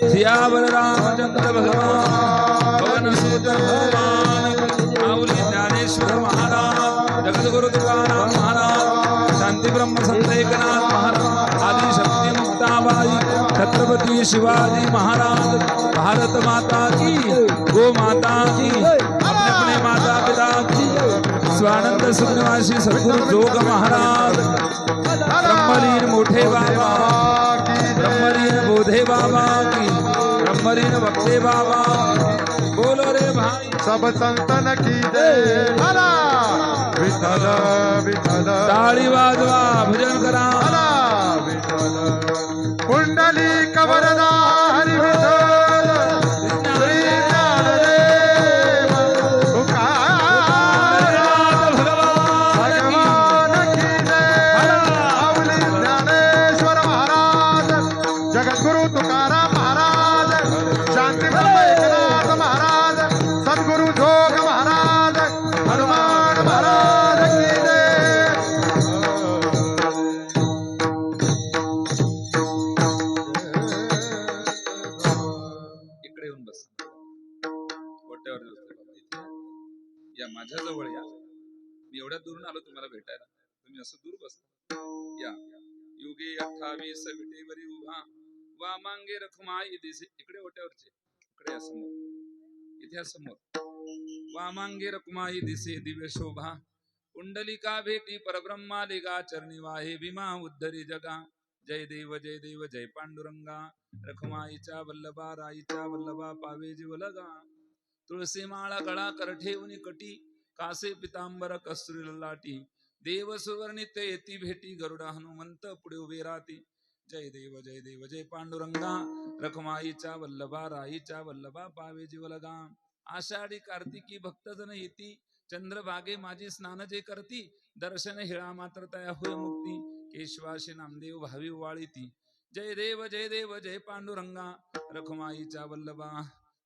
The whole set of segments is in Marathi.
सियावर रामचंद्र भगवान पवन सुत हनुमान माऊली ज्ञानेश्वर महाराज जगद्गुरु तुकाराम महाराज शांती ब्रह्म संत एकनाथ महाराज आदि शक्ती मुक्ताबाई छत्रपती शिवाजी महाराज भारत माता की गो माता की अपने माता पिता की स्वानंद सुखनिवासी सद्गुरु जोग महाराज ब्रह्मलीन मोठे बाबा ब्रह्मलीन बोधे बाबा की ब्रह्मलीन भक्ते बाबा बोलो रे भाई सब संतन की जय विठ्ठल विठ्ठल टाळी वाजवा भजन करा विठ्ठल कुंडली कवरदा हरी विठ्ठल श्री ज्ञानदेव तुकाराम भगवान की जय माऊली ज्ञानेश्वर महाराज जगद्गुरु तुकाराम महाराज शांती ब्रह्म एकनाथ महाराज सद्गुरु जोग महाराज हनुमान महाराज की जय इकडे येऊन बस कोट्यावर या माझ्या जवळ या मी एवढ्या दुरून आलो तुम्हाला भेटायला तुम्ही असं दूर बसता या युगे 28 विटेवरी उभा वामांगे रखमाई दिसे इकडे ओट्यावरचे इकडे या समोर इथे समोर वामांगे रखमाई दिसे दिव्य शोभा कुंडलिका भेटी परब्रह्मा लिगा चरणी वाहे भीमा उद्धरी जगा जय देव जय पांडुरंगा रखमाईच्या वल्लभा राईच्या वल्लभा पावे जीवलगा तुळसी माळा गळा कर ठेवणी कटी कासे पितांबर कस्तुरी ललाटी देव सुवर्णित येती भेटी गरुडा हनुमंत पुढे उभे राहती जय देव जय पांडुरंगा रखमाईच्या वल्लभा राईच्या वल्लभा पावे जीवलगा आषाढी कार्तिकी भक्तजन येती चंद्रभागे माझी स्नान जे करती दर्शन हिळा मात्र तया होय मुक्ती केशवाशी नामदेव भावी वाळीती जय देव जय पांडुरंगा रखमाईच्या वल्लभा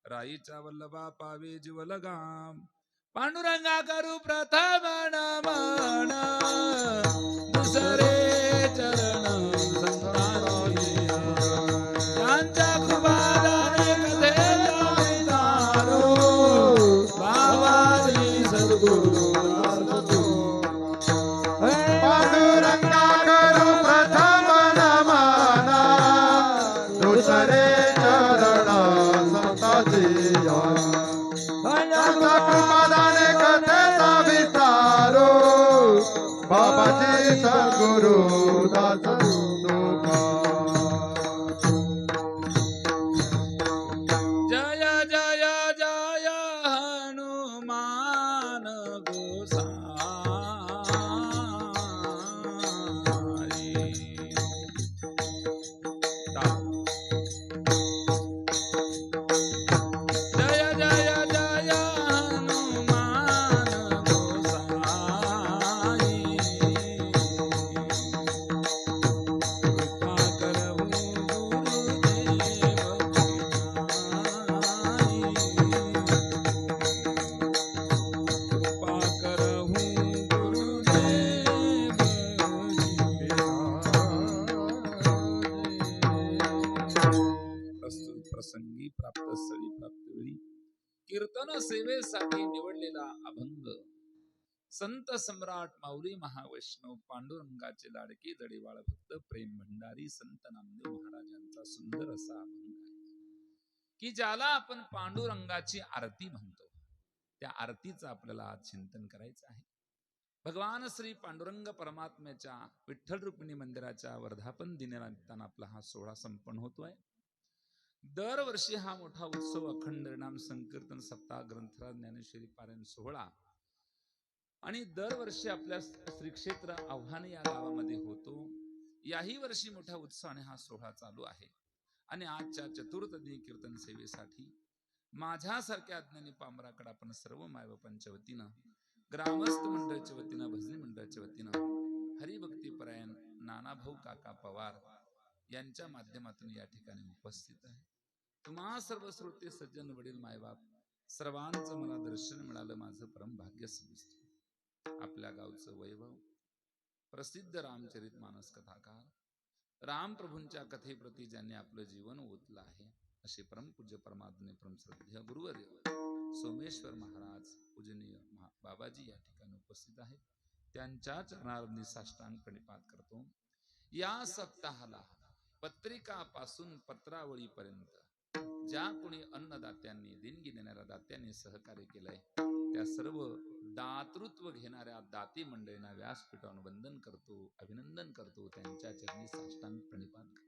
राईच्या वल्लभा पावे जीवलगा पांडुरंगा करू प्रथम नमन दुसरे चरण संतानी त्यांच्या कृपादाने कथे तारो बाबाजी सद्गुरु पांडुरंगा करू प्रथम नमन दुसरे चरण संताची कृपादाने कथेचा विस्तारो बाबाजी सद्गुरु दास जय हनुमान गोसाई प्रसंगी प्राप्त स्थळी प्राप्त वेळी कीर्तन सेवेसाठी निवडलेला अभंग संत सम्राट माऊली महावैष्णव पांडुरंगाचे लाडके जडेवाळ भक्त प्रेम भंडारी संत नामदेव महाराजांचा सुंदर असा अभंग आहे की ज्याला आपण पांडुरंगाची आरती म्हणतो. त्या आरतीचं आपल्याला आज चिंतन करायचं आहे. भगवान श्री पांडुरंग परमात्म्याच्या विठ्ठल रुक्मिणी मंदिराच्या वर्धापन दिनानिमित्तानं आपला हा सोहळा संपन्न होतोय. दरवर्षी हा मोठा उत्सव अखंड नाम संकीर्तन सप्ताह ग्रंथराज ज्ञानेश्वरी पारायण सोहळा आणि दरवर्षी आपल्या श्री क्षेत्र आव्हान या गावामध्ये होतो. याही वर्षी मोठ्या उत्साहाने हा सोहळा चालू आहे आणि आजच्या चतुर्थदी कीर्तन सेवेसाठी माझ्यासारख्या अज्ञानी पामराकडे आपण सर्व मायबापांच्या वतीनं ग्रामस्थ मंडळाच्या वतीनं भजनी मंडळाच्या वतीनं हरिभक्ती परायण नानाभाऊ काका पवार यांच्या माध्यमातून या ठिकाणी उपस्थित आहे. तुम्हा सर्व श्रोते सज्जन वडील मायबाप सर्वांचं मला दर्शन मिळालं माझं परम भाग्य समजतं. आपल्या गावचं वैभव प्रसिद्ध रामचरित मानस कथाकार रामप्रभूंच्या कथेप्रती ज्यांनी आपलं जीवन ओतलं आहे असे परमपूज्य परमात्मे परमश्रद्धेय गुरुवर्य सोमेश्वर महाराज पूजनीय बाबाजी या ठिकाणी उपस्थित आहेत. त्यांच्या चरणारविंदी साष्टांग प्रणिपात करतो. या सप्ताहाला पत्रिकापासून पत्रावळीपर्यंत ज्या कोणी अन्नदात्यांनी देणगी देणाऱ्या दात्यांनी सहकार्य केलंय त्या सर्व दातृत्व घेणाऱ्या दाती मंडळींना व्यासपीठावर वंदन करतो, अभिनंदन करतो, त्यांच्या चरणी साष्टांग प्रणिपात करतो.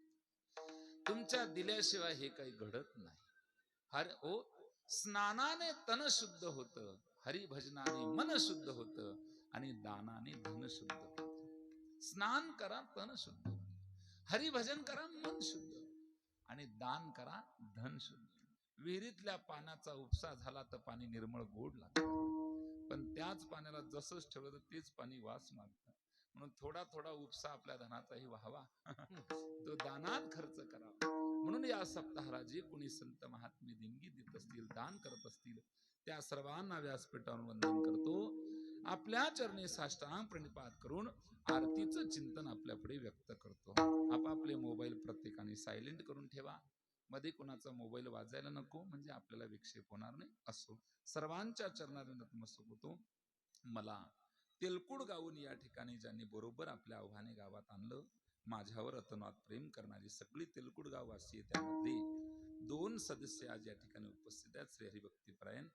तुमच्या दिल्याशिवाय हे काही घडत नाही. स्नानाने तन शुद्ध होतं, हरिभजनाने मन शुद्ध होतं आणि दानाने धन शुद्ध होतं. स्नान करा तन शुद्ध, हरिभजन करा मन शुद्ध आणि दान करा धन शुद्ध. विहिरीतल्या पाण्याचा उपसा झाला तर पाणी निर्मळ गोड लागतं, पण त्याच पाण्याला जसंच ठेवलं तर तेच पाणी वास मारतं. म्हणून थोडा थोडा उपसा आपल्या धनाचाही व्हावा, तो दानात खर्च करावा. म्हणून या सप्ताहाला जे कोणी संत महात्मे देणगी देत असतील, दान करत असतील, त्या सर्वांना व्यासपीठावर वंदन करतो. आपल्या चरणी साष्टांग प्रणिपात करून आरतीचं चिंतन आपल्या पुढे व्यक्त करतो. आपापले मोबाईल प्रत्येकाने सायलेंट करून ठेवा. मध्ये कोणाचा मोबाईल वाजायला नको, म्हणजे आपल्याला विक्षेप होणार नाही. असो, सर्वांच्या चरणात नतमस्तक होतो. मला तेलकुड गावून या ठिकाणी ज्यांनी बरोबर आपल्या आव्हाने गावात आणलं, माझ्यावर अतोनात प्रेम करणारी सगळी तेलकुड गाववासी, त्यामध्ये 2 सदस्य आज या ठिकाणी उपस्थित आहेत. श्री हरिभक्तीपरायण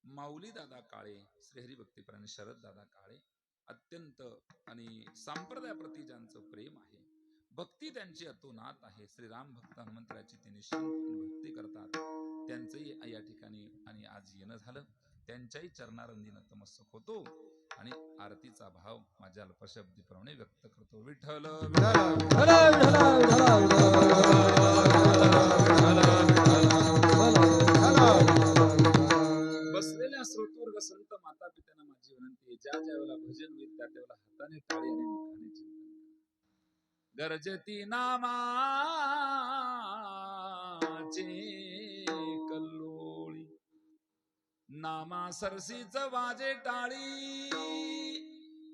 माऊली दादा काळे, श्री हरिभक्तीपरायण शरद दादा काळे. अत्यंत आणि संप्रदायाप्रती ज्यांचं प्रेम आहे, भक्ती त्यांची अतोनात आहे. श्रीराम भक्त हनुमंतराची ते भक्ती करतात. त्यांचंही या ठिकाणी आणि आज येणं झालं. त्यांच्याही चरणारविंदी नतमस्तक होतो आणि आरतीचा भाव माझ्या अल्पशब्दीप्रमाणे व्यक्त करतो. विठ्ठल बसलेल्या श्रोतवर्ग संत माता पित्यांना माझी विनंती आहे, ज्या ज्या वेळेला भजन होईल त्या त्यावेळेला हाताने टाळी आणि मुखाने चिंतन करा. गरजती नामाचे कल्लोळी, नामा सरसीच वाजे टाळी,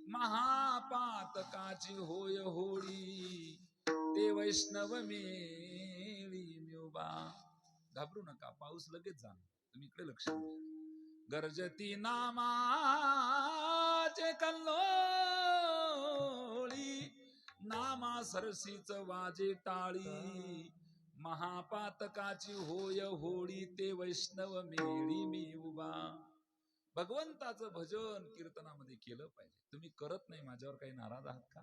महापातकाची होय होळी, ते वैष्णव मेळी म्योबा. घाबरू नका, पाऊस लगेच जाणार, तुम्ही इकडे लक्ष द्या. गरजती नामाचे कल्लोळी, नामा सरसीच वाजे टाळी, महापातकाची होय होळी, ते वैष्णव मेळी मी उभा. भगवंताचं भजन कीर्तनामध्ये केलं पाहिजे. तुम्ही करत नाही, माझ्यावर काही नाराज आहात का?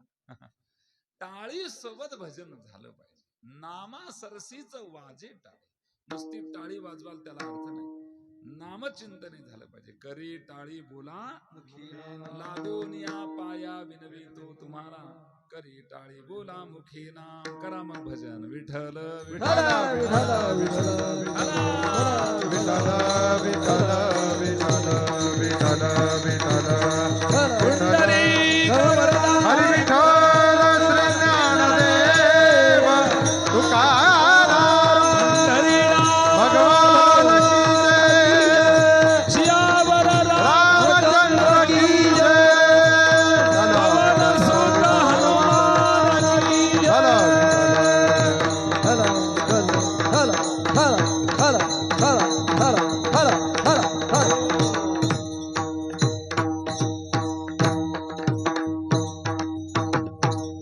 टाळी सोबत भजन झालं पाहिजे. नामा सरसीच वाजे टाळी, नुसती टाळी वाजवाल त्याला अर्थ नाही. नामचिंतने झालं पाहिजे. करी टाळी बोला लागून या पाया विनवितो तुम्हाला, करी टाळी बोला मुखी नाम. करा मग भजन. विठ्ठल विठ्ठल विठ्ठल विठ्ठल विठ्ठल विठ्ठल विठ्ठल हरी विठ्ठल श्री ज्ञानदेव तुकाराम भगवान की जय, रामचंद्र की जय, पवन सुत हनुमान की जय.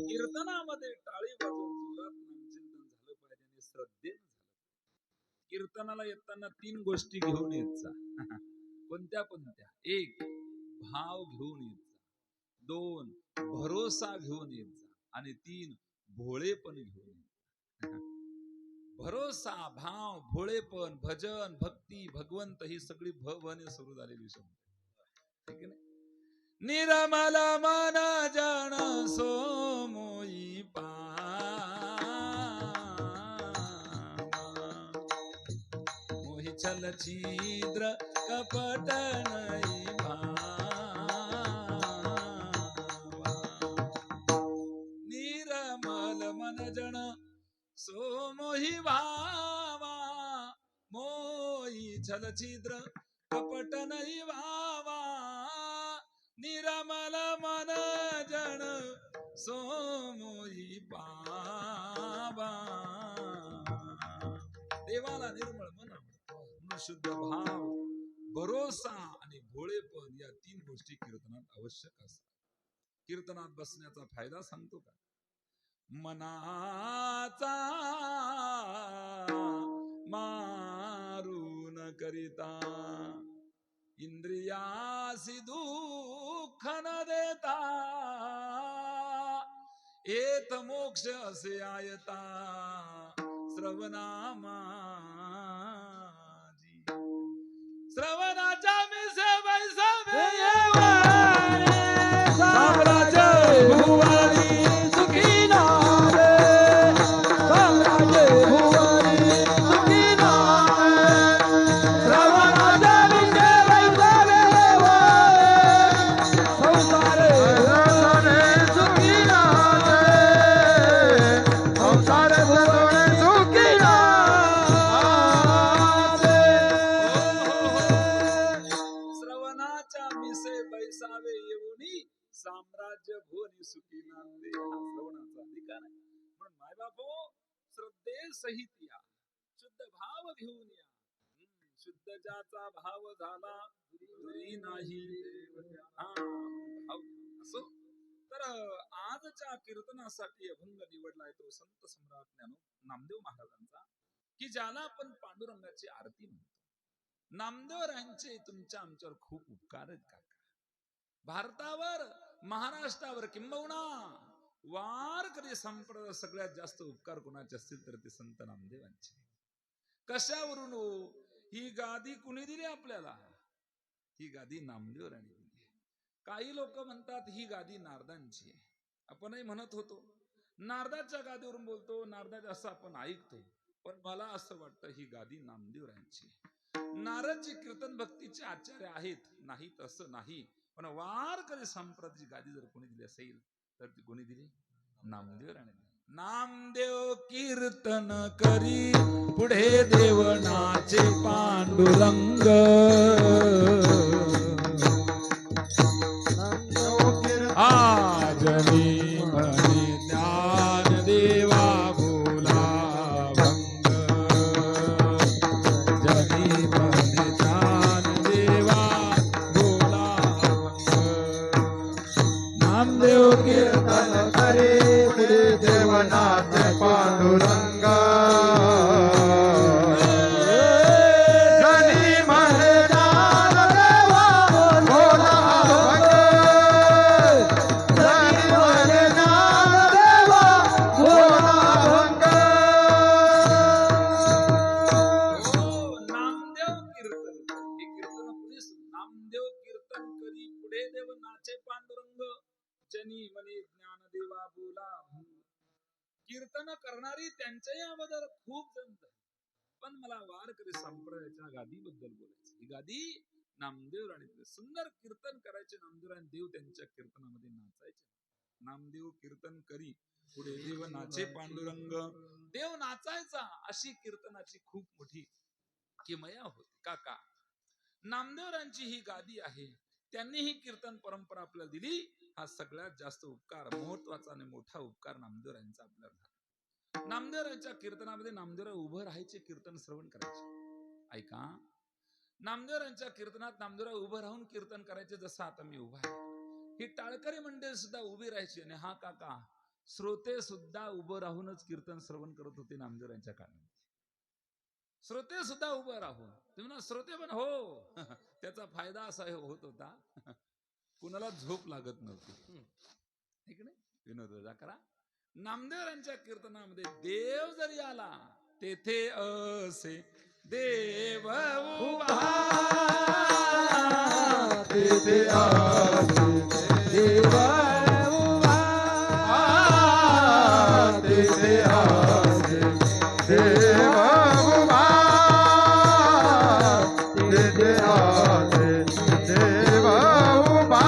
कीर्तनामध्ये टाळी वाजवून जोरात नामचिंतन झालं पाहिजे आणि श्रद्धेनं झालं. कीर्तनाला येताना 3 गोष्टी घेऊन येत जा. कोणत्या कोणत्या? 1 भाव घेऊन येत जा, 2 भरोसा घेऊन येत जा आणि 3 भोळेपण घेऊन येत जा. भरोसा, भाव, भोळेपण, भजन, भक्ती, भगवंत ही सगळी भवने सुरू झालेली शब्द, ठीक आहे ना? निरमल मन जन सोमोई मोहि छल छिद्र कपट नहीं निरमल मन जन सो मोहि भावा, मोहि छल छिद्र कपट नहीं भावा, निरमल मन जन सो मोहि पावा. देवाला निर्मळ मन म्हणून शुद्ध भाव, भरोसा आणि भोळेपण या 3 गोष्टी कीर्तनात आवश्यक असतात. कीर्तनात बसण्याचा फायदा सांगतो का? मनाचा मारून करिता, इंद्रियासी दुःख न देता, येत मोक्ष असे आयता श्रवणामाजी. श्रवणाच्या मिसे बैसावे साम्राज्य भुवनी सुखी नारे, साम्राज्य भुवनी सुखी नारे. श्रवणाच्या मिसे बैसावे संसारे सुखी नारे, संसार भुवने सुखी श्रवणाच्या मिसे बैसावे येऊनी साम्राज्य भुवनी सुखी नांदे. श्रवणाचा अधिकार आहे. म्हणून माय बापो, श्रद्धे सहित या, शुद्ध भाव घेऊन या. शुद्ध ज्याचा भाव झाला दुरी नाही. असो तर आजच्या कीर्तनासाठी अभंग निवडलाय तो संत सम्राट नामदेव महाराजांचा, की ज्याला आपण पांडुरंगाची आरती म्हणतो. नामदेवरायांचे तुमच्या आमच्यावर खूप उपकार आहेत काका. भारतावर, महाराष्ट्रावर, किंबहुना वारकरी संप्रदाय सगळ्यात जास्त उपकार कोणाचे असतील तर ते संत नामदेवांचे. कशावरून हो? ही गादी कुणी दिली आपल्याला? ही गादी नामदेवरायांनी दिली. काही लोक म्हणतात ही गादी नारदांची आहे. आपणही म्हणत होतो नारदाच्या गादीवरून बोलतो, नारदाचं असं आपण ऐकतो. पण मला असं वाटतं ही गादी नामदेवरायांची. नारदजी कीर्तन भक्तीचे आचार्य आहेत, नाही तसं नाही. पण वारकरी संप्रदायाची गादी जर कोणी दिली असेल तर ती कोणी दिली? नामदेवरायांनी. नामदेव कीर्तन करी पुढे देवनाचे पांडुरंग, आजनी म्हणे ज्ञान देवा बोला भंग, जनी म्हणे ज्ञान देवा बोला भंग. नामदेव कीर्तन करे पुढे देवनाचे पांडुरंग, जनी म्हणे ज्ञान देवा बोला भंग, जनी म्हणे ज्ञान देवा बोला भंग. नामदेव कीर्तन, हे कीर्तन पुढे नामदेव कीर्तन करी पुढे देव नाचे पांडुरंग, जनी म्हणे ज्ञान देवा बोला भंग. कीर्तन करणारी त्यांच्याही अगोदर खूप जण, पण मला वारकरी संप्रदायाच्या गादीबद्दल बोलायचं. ही गादी नामदेवरायांनी सुंदर कीर्तन करायचे. नामदेवरायांनी देव त्यांच्या कीर्तनामध्ये नाचायचे. नामदेव कीर्तन करी पुढे देव नाचे पांडुरंग. देव नाचायचा अशी कीर्तनाची खूप मोठी किमया होती. काका नामदेवरायांची ही गादी आहे, त्यांनी ही कीर्तन परंपरा आपल्याला दिली. हा सगळ्यात जास्त उपकार, महत्वाचा आणि मोठा उपकार नामदेवरायांचा आपल्याला झाला. नामदेवरायांच्या कीर्तनामध्ये नामदेवराय उभं राहायचे, कीर्तन श्रवण करायचे. ऐका, नामदेवरायांच्या कीर्तनात नामदेवराय उभं राहून कीर्तन करायचे, जसं आता मी उभा आहे. ही टाळकरी मंडळी सुद्धा उभी राहायची. आणि हा काका श्रोते सुद्धा उभं राहूनच कीर्तन श्रवण करत होते नामदेवरायांच्या काळामध्ये. श्रोते सुद्धा उभं राहून. तुम्ही ना श्रोते पण हो, त्याचा फायदा असा होत होता, कुणाला झोप लागत नव्हती. ठीक नाही? विनोद करा. नामदेवरायांच्या कीर्तनामध्ये देव जरी आला तेथे असे देव उभा, तेथे असे देव उभा, तेथे असे देव उभा, तेथे असे देव उभा,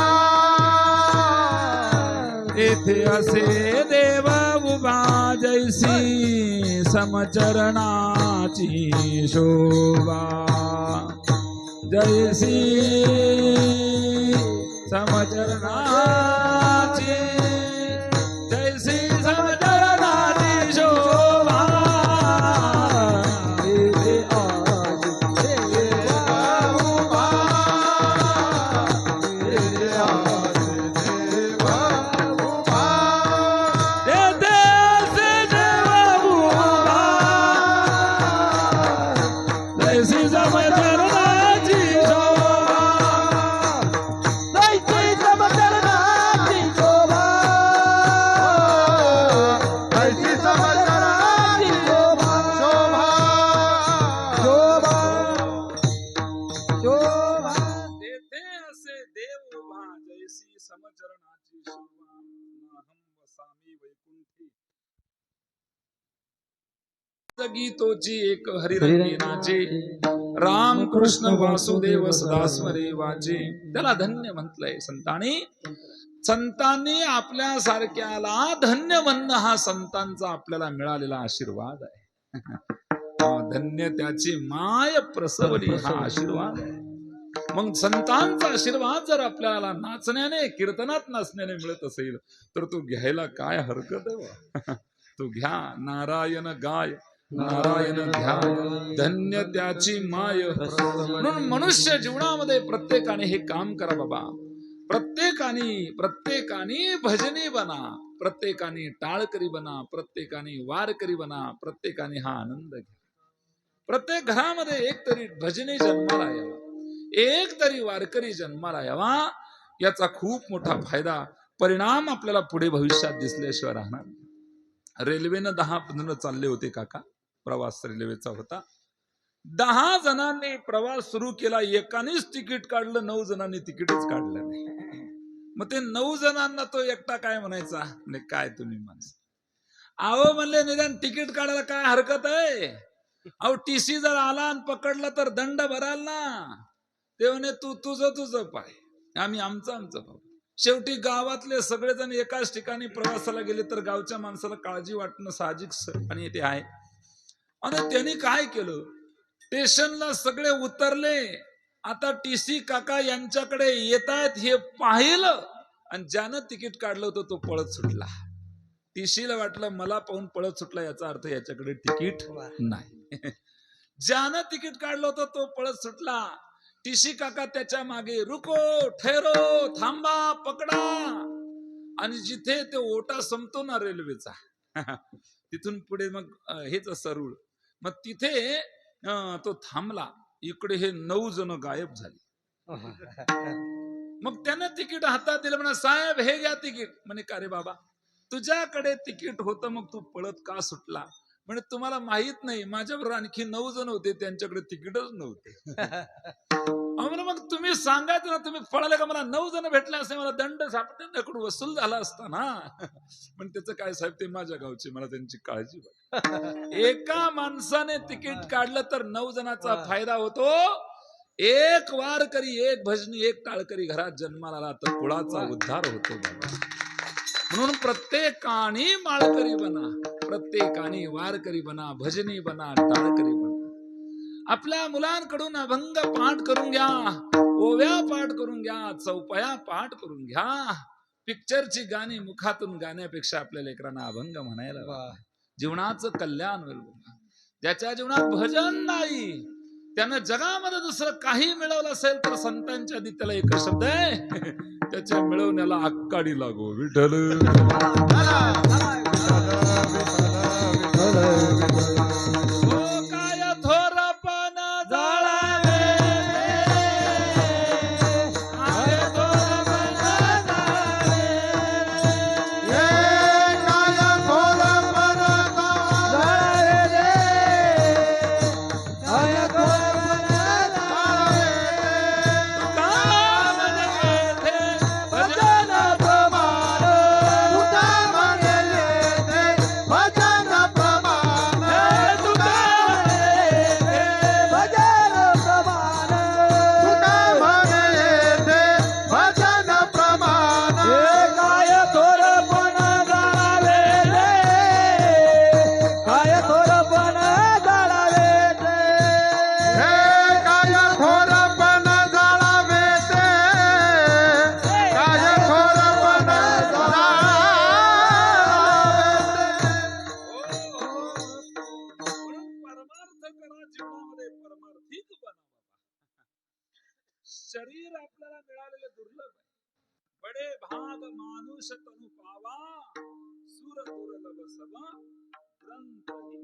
तेथे असे देव उभा, जैसी समचरणाची शोभा, जैसी समचरणाची, जैसी समचरणाची शोभा, गीतोची एक हरिरंगी नाचे, राम कृष्ण वासुदेव सदा स्मरे वाचे. त्याला धन्य म्हटलंय संतांनी. संतांनी आपल्या सारख्याला धन्य म्हणणं हा संतांचा आपल्याला मिळालेला आशीर्वाद आहे. धन्य त्याची माय प्रसवली हा आशीर्वाद आहे. मग संतांचा आशीर्वाद जर आपल्याला नाचण्याने कीर्तनात नाचण्याने मिळत असेल तर तो घ्यायला काय हरकत आहे. तो घ्या. नारायण गाय नारायण ध्याय धन्य त्याची माय. म्हणून मनुष्य जीवनामध्ये प्रत्येकाने हे काम करा बाबा. प्रत्येकाने भजनी बना, प्रत्येकाने टाळकरी बना, प्रत्येकाने वारकरी बना, प्रत्येकाने हा आनंद घ्या. प्रत्येक घरामध्ये एक तरी भजनी जन्माला यावा, एक तरी वारकरी जन्माला यावा. याचा खूप मोठा फायदा परिणाम आपल्याला पुढे भविष्यात दिसल्याशिवाय राहणार. रेल्वेनं 10-15 चालले होते काका. प्रवास रेल्वेचा होता. 10 जणांनी प्रवास सुरू केला. एकानेच तिकीट काढलं, 9 जणांनी तिकीटच काढलं नाही. मग ते 9 जणांना तो एकटा काय म्हणायचा, नाही काय तुम्ही माणसं, अहो म्हणले निदान तिकीट काढायला काय हरकत आहे. अहो टीसी जर आला आणि पकडला तर दंड भराल ना. ते म्हणे तू तुझं पाय, आम्ही आमचं पाहू. शेवटी गावातले सगळेजण एकाच ठिकाणी प्रवासाला गेले तर गावच्या माणसाला काळजी वाटणं साहजिक आणि ते आहे. आणि त्यांनी काय केलं, स्टेशनला सगळे उतरले. आता टीसी काका यांच्याकडे येत आहेत हे पाहिलं आणि ज्यानं तिकीट काढलं होतं तो पळत सुटला. टीसीला वाटलं मला पाहून पळत सुटला, याचा अर्थ याच्याकडे तिकीट नाही. ज्यानं तिकीट काढलं होतं तो पळत सुटला. टीसी काका त्याच्या मागे रुको ठेरो थांबा पकडा. आणि जिथे ते ओटा संपतो ना रेल्वेचा तिथून पुढे मग हेच सरळ. मग तिथे तो थांबला. इकडे हे 9 जण गायब झाले. मग त्यानं तिकीट हातात दिलं. म्हणा साहेब हे घ्या तिकीट. म्हणे का रे बाबा तुझ्याकडे तिकीट होतं मग तू पळत का सुटला. म्हणजे तुम्हाला माहित नाही माझ्याबरोबर आणखी 9 जण होते त्यांच्याकडे तिकीटच नव्हते. मग तुम्ही सांगायचं ना, तुम्ही पळाले का मला 9 जण भेटले असे मला दंड सापडून वसूल झाला असता ना. पण त्याचं काय साहेब ते माझ्या गावचे, मला त्यांची काळजी वाटते. एका माणसाने तिकीट काढलं तर 9 जणांचा फायदा होतो. एक वारकरी, एक भजनी, एक टाळकरी घरात जन्माला आला तर कुळाचा उद्धार होतो बाबा. म्हणून प्रत्येकाने माळकरी बना, प्रत्येकाने वारकरी बना, भजनी बना, टाळकरी बना. आपल्या मुलांकडून अभंग पाठ करून घ्या, ओव्या पाठ करून घ्या, चौपया पाठ करून घ्या. पिक्चरची गाणी मुखातून गाण्यापेक्षा आपल्या लेकरांना अभंग म्हणायला जीवनाचं कल्याण होईल. ज्याच्या जीवनात भजन नाही त्यानं जगामध्ये दुसरं काही मिळवलं असेल तर संतांच्या आधी त्याला एकच शब्द आहे, त्याच्या मिळवण्याला आक्काडी लागो विठ्ठल. शरीर आपल्याला मिळालेले दुर्लभ आहे. बडे भाग मानुष तनु पावा, सुर दुर्लभ सवा ग्रंथ ही.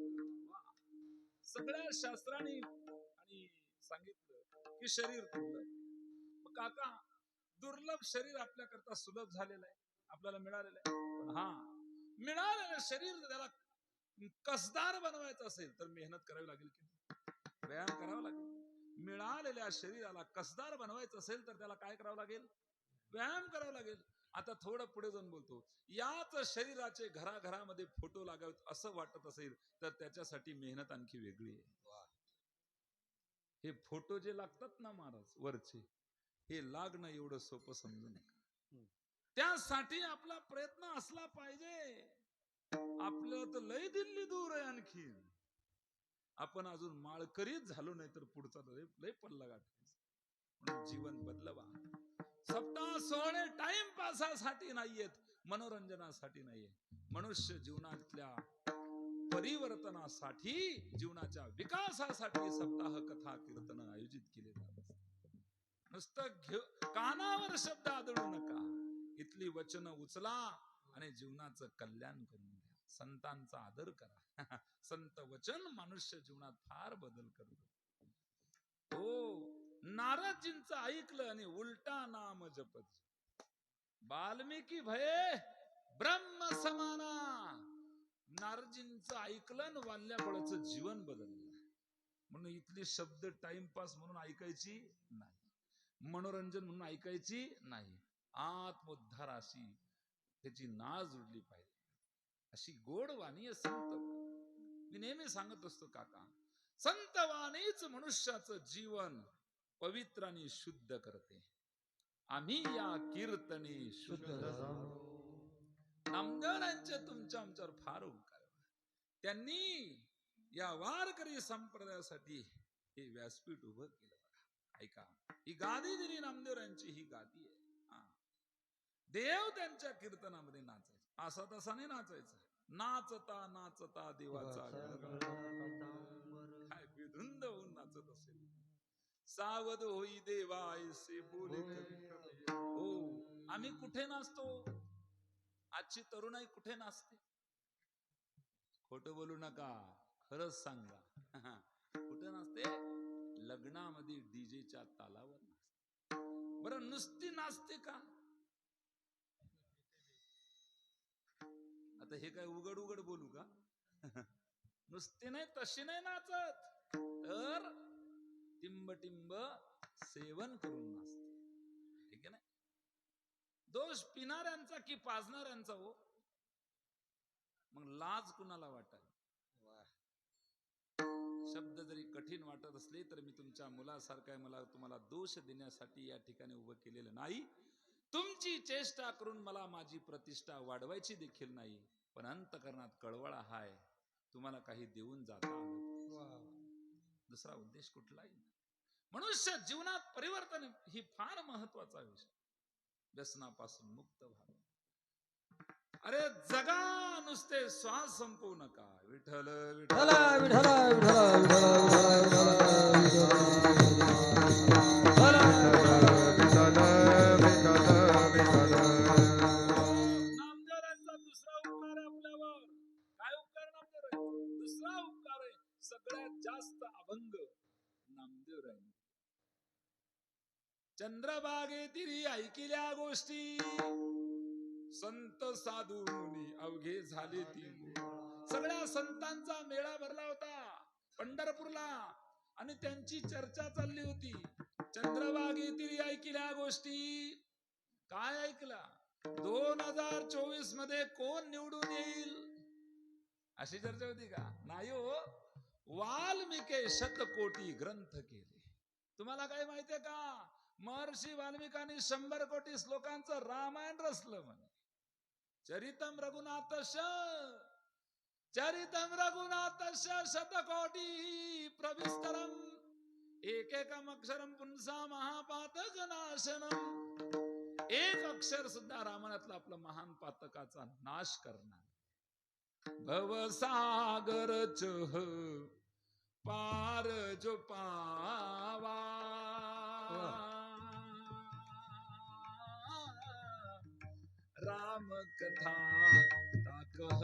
सगळ्या शास्त्रांनी आणि सांगितलं की शरीर दुर्लभ. मग काका दुर्लभ शरीर आपल्या करता सुलभ झालेलं आहे, आपल्याला मिळालेलं आहे. पण हा मिळालेलं शरीर त्याला कसदार बनवायचं असेल तर मेहनत करावी लागेल, की व्यायाम करावा लागेल. मिळालेल्या शरीराला कसदार बनवायचं असेल तर त्याला काय करावं लागेल, व्यायाम करावा लागेल. आता थोडं पुढे जाऊन बोलतो, याच शरीराचे घराघरामध्ये फोटो लागावेत असं वाटत असेल तर त्याच्यासाठी मेहनत आणखी वेगळी आहे. हे फोटो जे लागतात ना महाराज वरचे, हे लागणं एवढं सोपं समजू नका. त्यासाठी आपला प्रयत्न असला पाहिजे. आपलं तर लय दिल्ली दूर आहे आणखी. आपण अजून माळकरीच झालो नाही तर पुढचा लय पल्ला गाठायचा. म्हणून जीवन बदलवा. सप्ताह सोहळे टाइमपासासाठी नाहीयेत, मनोरंजनासाठी नाहीये. मनुष्य जीवनातल्या परिवर्तनासाठी, जीवनाच्या विकासासाठी सप्ताह कथा कीर्तन आयोजित केले जातात. नुसतं कानावर शब्द आदळू नका. इथली वचन उचला आणि जीवनाचं कल्याण करून घ्या. संतांचा आदर करा. संत वचन मनुष्य जीवनात फार बदल करतो. हो, नारदजींचं ऐकलं आणि उलटा नाम जपत. वाल्मिकी भये ब्रह्म समाना. नारदजींचं ऐकलं आणि वाल्याबळाचं जीवन बदललं. म्हणून इथली शब्द टाइमपास म्हणून ऐकायची नाही, मनोरंजन म्हणून ऐकायची नाही. आत्मोद्धाराशी त्याची नाळ जुडली पाहिजे. अशी गोड वाणी आहे संत. मी नेहमी सांगत असतो काका, संत वाणीच मनुष्याचं जीवन पवित्र आणि शुद्ध करते. आम्ही या कीर्तनी शुद्ध झालो. नामदेवांचे तुमच्या आमच्यावर फार उपकार. त्यांनी या वारकरी संप्रदायासाठी हे व्यासपीठ उभं केलं. ऐका, ही गादी दिली नामदेवांची, ही गादी आहे. देव त्यांच्या कीर्तनामध्ये नाचायचं, असा तसा नाही नाचायचं. नाचता नाचता देवाचा काय विधुंद होऊन नाचत असेल. सावध होई देवा ऐसे बोले कवी. हो, आम्ही कुठे नाचतो? आजची तरुणाई कुठे नाचते? खोटं बोलू नका, खरंच सांगा. कुठे नाचते? लग्नामध्ये डीजेच्या तालावर नाचते. बरं, नुसती नाचते का? आता हे काय उघड उघड बोलू का? नुसती नाही, तशी नाही नाचत, तर टिंब टिंब सेवन करून नाचते. ठीक आहे ना? दोष पिणाऱ्यांचा की पाजणाऱ्यांचा हो? मग लाज कुणाला वाटेल? शब्द जरी कठीण वाटत असले तर मी तुमच्या मुलासारखा मला तुम्हाला दोष देण्यासाठी या ठिकाणी उभं केलेलं नाही. तुमची चेष्टा करून मला माझी प्रतिष्ठा वाढवायची देखील नाही. पण अंतकरणात कळवळा हाय, तुम्हाला काही देऊन जाता आलं. दुसरा उद्देश कुठलाही. मनुष्य जीवनात परिवर्तन ही फार महत्वाचा विषय. व्यसनापासून मुक्त व्हावं. अरे जगा, नुसते श्वास संपवू नका. विठ्ठल विठ्ठल विठ्ठल नामदेवांचा दुसरा उपकार आहे आपल्यावर. काय उपकार नामदेव? दुसरा उपकार आहे, सगळ्यात जास्त अभंग नामदेवरायांनी. चंद्रभागेतील ऐकिल्या गोष्टी संत साधू मुनी अवघे झाले ती. सगळ्या संतांचा मेळा भरला होता पंढरपूरला आणि त्यांची चर्चा चालली होती. चंद्रभागेतील ऐकिल्या गोष्टी. काय ऐकला? 2024 मध्ये कोण निवडून येईल अशी चर्चा होती का? नाही हो. वाल्मिके शतकोटी ग्रंथ केले. तुम्हाला काय माहितीये का? महर्षी वाल्मिकांनी 100 कोटी श्लोकांचं रामायण रचलं. म्हणे चरितम रघुनाथस्य शतकोटी प्रविस्तरम एकेकम अक्षरम पुंसा महापातक नाशनम. एक अक्षर सुद्धा रामायणातला आपला महान पातकाचा नाश करणार. भवसागर चह पार जो पावा राम कथा ताकह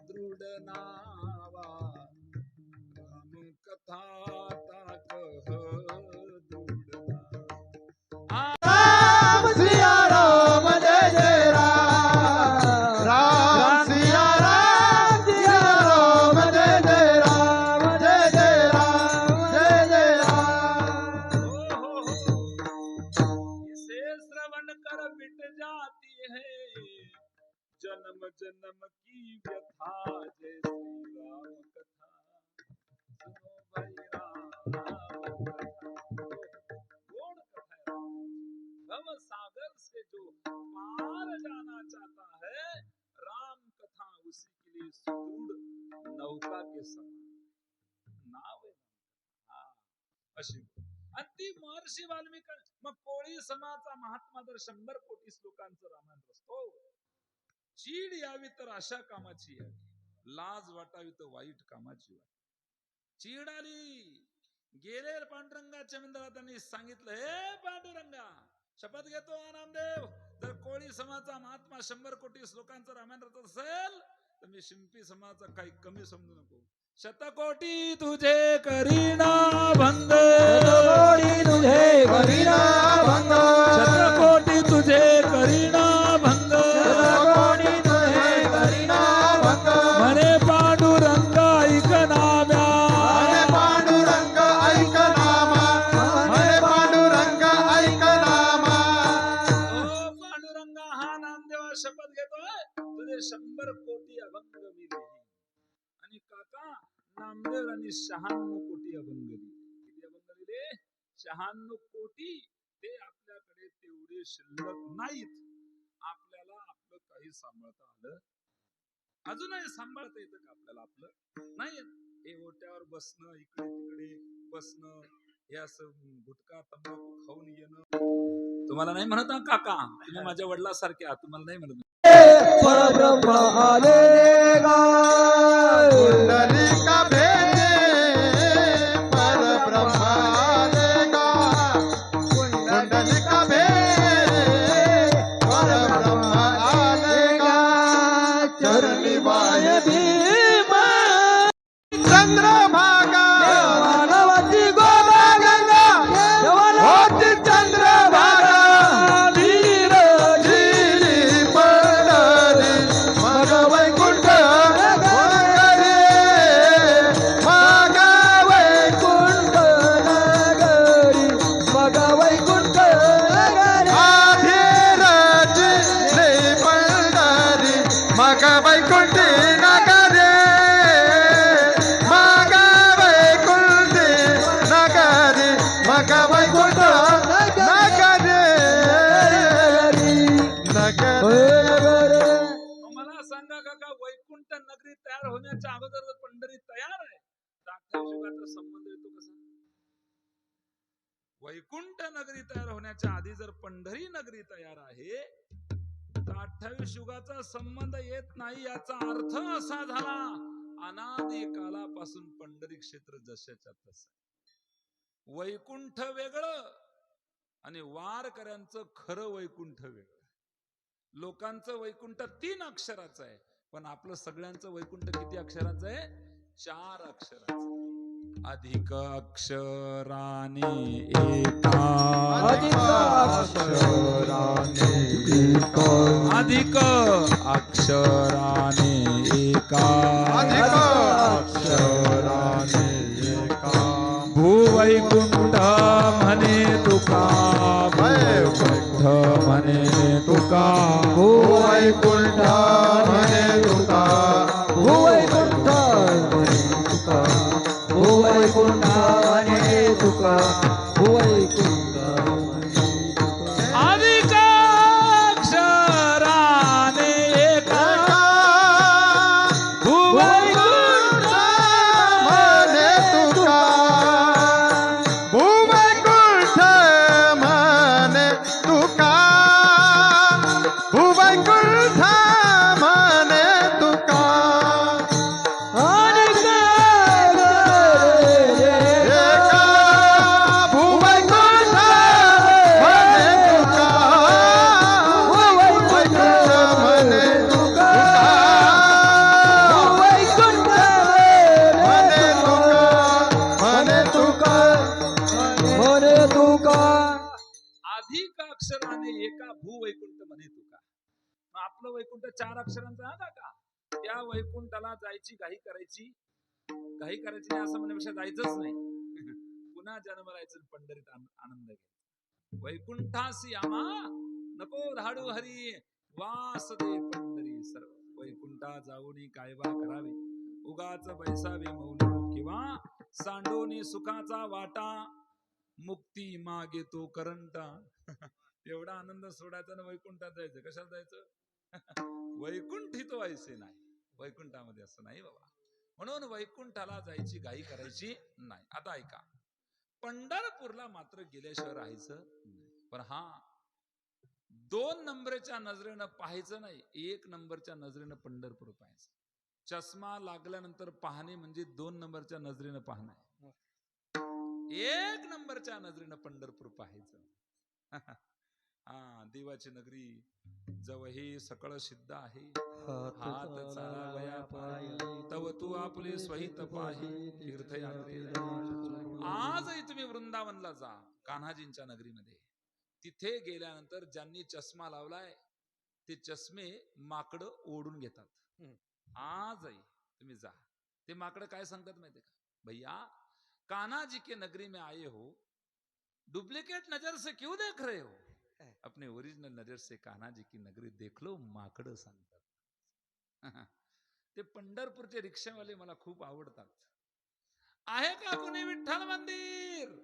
दृढ नावा. राम कथा ताकह दृढ नावा. राम सिया राम जय जय राम. राम सिया राम सिया राम जय जय राम. जय जय राम जय जय राम. इसे श्रवण कर मिट जाती जन्म जन्म की व्यथा जय श्री राम कथा सुनो भाई राम कथा कौन कथा है भव सागर से जो पार जाना चाहता है राम कथा उसी के लिए सुदृढ़ नौका के समान नाव आहे अशी अंतिम महर्षी वाल्मिक मग कोळी समाचा महात्मा जर 100 कोटी श्लोकांचं रामायण रचतो चीड यावी तर अशा कामाची यावी लाज वाटावी तर वाईट कामाची वावी चीड आली गेले पांडुरंगाच्या मंदिरात त्यांनी सांगितलं हे पांडुरंगा शपथ घेतो नामदेव जर कोळी समाचा महात्मा 100 कोटी श्लोकांचं रामायण रचत असेल तर मी शिंपी समाचा काही कमी समजू नको शतकोटी तुझे करीना भंग शतकोटी तुझे करीना भंग शतकोटी तुझे करीना भंग शतकोटी तुझे करीना भंग म्हणे पांडुरंग ऐक नाम्या म्हणे पांडुरंग ऐक नामा म्हणे पांडुरंग ऐक नामा पांडुरंग हा नामदेवा शपथ घेतोय तुझे 100 कोटी अभंग मी लिहिली आणि काका नामदेवांनी 96 कोटी अभंग लिहिले किती अभंग लिहिले 96 कोटी ते आपल्याकडे तेवढे शिल्लक नाहीत आपल्याला आपलं काही सांभाळता आलं अजूनही सांभाळता येतं का आपल्याला आपलं नाही हे ओट्यावर बसणं इकडे तिकडे बसणं हे असं गुटखा तंबाखू खाऊन येणं तुम्हाला नाही म्हणत ना काका तुम्ही माझ्या वडिलांसारखे आहात तुम्हाला नाही म्हणत परब्रह्म आलेगा कुंडलिका भेटे परब्रह्म आलेगा कुंडलिका भेटे परब्रह्म आलेगा चरणी वाय भीमा चंद्रभागा मानवाची गोदा गंगा होती चंद्रभागा वीर झिरी पंढरी मग वैकुंठ नगरी मग वैकुंठ नगरी मग वैकुंठ नगरी आधीर झिरी पंढरी मग वैकुंठ नगरी मग वैकुंठ नगरी मग वैकुंठ नगरी मला सांगा काका वैकुंठ नगरी तयार होण्याच्या अगोदर जर पंढरी तयार आहे तर 28 युगाचा संबंध येतो कसा वैकुंठ नगरी तयार होण्याच्या आधी जर पंढरी नगरी तयार आहे तर 28 युगाचा संबंध येत नाही याचा अर्थ असा झाला अनादी कालापासून पंढरी क्षेत्र जशाच्या तसं वैकुंठ वेगळं आणि वारकऱ्यांचं खरं वैकुंठ वेगळं लोकांचं वैकुंठ 3 अक्षराचं आहे पण आपलं सगळ्यांचं वैकुंठ किती अक्षराचं आहे 4 अक्षराचं अधिक अक्षराने एका अधिक अक्षराने एका अधिक अक्षराने एका अधिक अक्षराने एका भूवैकुंठ म्हणे तुका वैकुंठ म्हणे तुका भूवैकुंठ म्हणे तुका भूवैकुंठ म्हणे तुका भूवैकुंठ म्हणे तुका भूवैकुंठ म्हणे तुका अधिक अक्षराने एका भूवैकुंठ म्हणे तुका भूवैकुंठ म्हणे तुका भूवैकुंठ म्हणे तुका एका भूवैकुंठ म्हणे तुका भूवैकुंठ म्हणे तुका भूवैकुंठ म्हणे तुका म्हणे तुका अधिक अक्षराने एका भूवैकुंठ म्हणे तुका मग आपलं वैकुंठ 4 अक्षरांचं आहे ना का त्या वैकुंठाला जायची घाई करायची नाही असं म्हणण्यापेक्षा जायचंच नाही पुन्हा जन्माला यायचं पंढरीत आनंद घ्यायचा वैकुंठासी आम्हा नको धाडू हरी वासदे पंढरी सर्व वैकुंठा जाऊनी कायवा करावे उगाच बैसावे मौन किंवा सांडोनी सुखाचा वाटा मुक्ती मागे तो करंटा एवढा आनंद सोडायचा ना वैकुंठात जायचं. कशाला जायचं? वैकुंठी तो ऐसे नाही. वैकुंठामध्ये असं नाही बाबा. म्हणून वैकुंठाला जायची घाई करायची नाही. आता ऐका, पंढरपूरला मात्र गेल्याशिवाय राहायचं नाही. पण हा 2 नंबरच्या नजरेनं पाहायचं नाही, 1 नंबरच्या नजरेनं पंढरपूर पाहायचं. चष्मा लागल्यानंतर पाहणे म्हणजे 2 नंबरच्या नजरेनं पाहणं आहे. 1 नंबरच्या नजरेनं पंढरपूर पाहायचं. हा देवाची नगरी जव हे सकळ सिद्ध आहे. हात चालावया पाय तव तू आपले स्वहित पाही तीर्थयात्रे. आजही तुम्ही वृंदावनला जा, कान्हाजींच्या नगरीमध्ये. तिथे गेल्यानंतर ज्यांनी चष्मा लावलाय ते चष्मे माकडं ओढून घेतात. आजही तुम्ही जा, ते माकडं काय सांगतात माहितीये का? भैया कान्हा जी के नगरी में आए हो, डुप्लीकेट नजर से क्यों देख रहे हो? अपने ओरिजिनल नजर से कान्हा जी की नगरी देख लो, माकडं सांगतात. ते पंढरपूरचे रिक्षावाले मला खूप आवडतात. आहे का कुणी विठ्ठल मंदिर?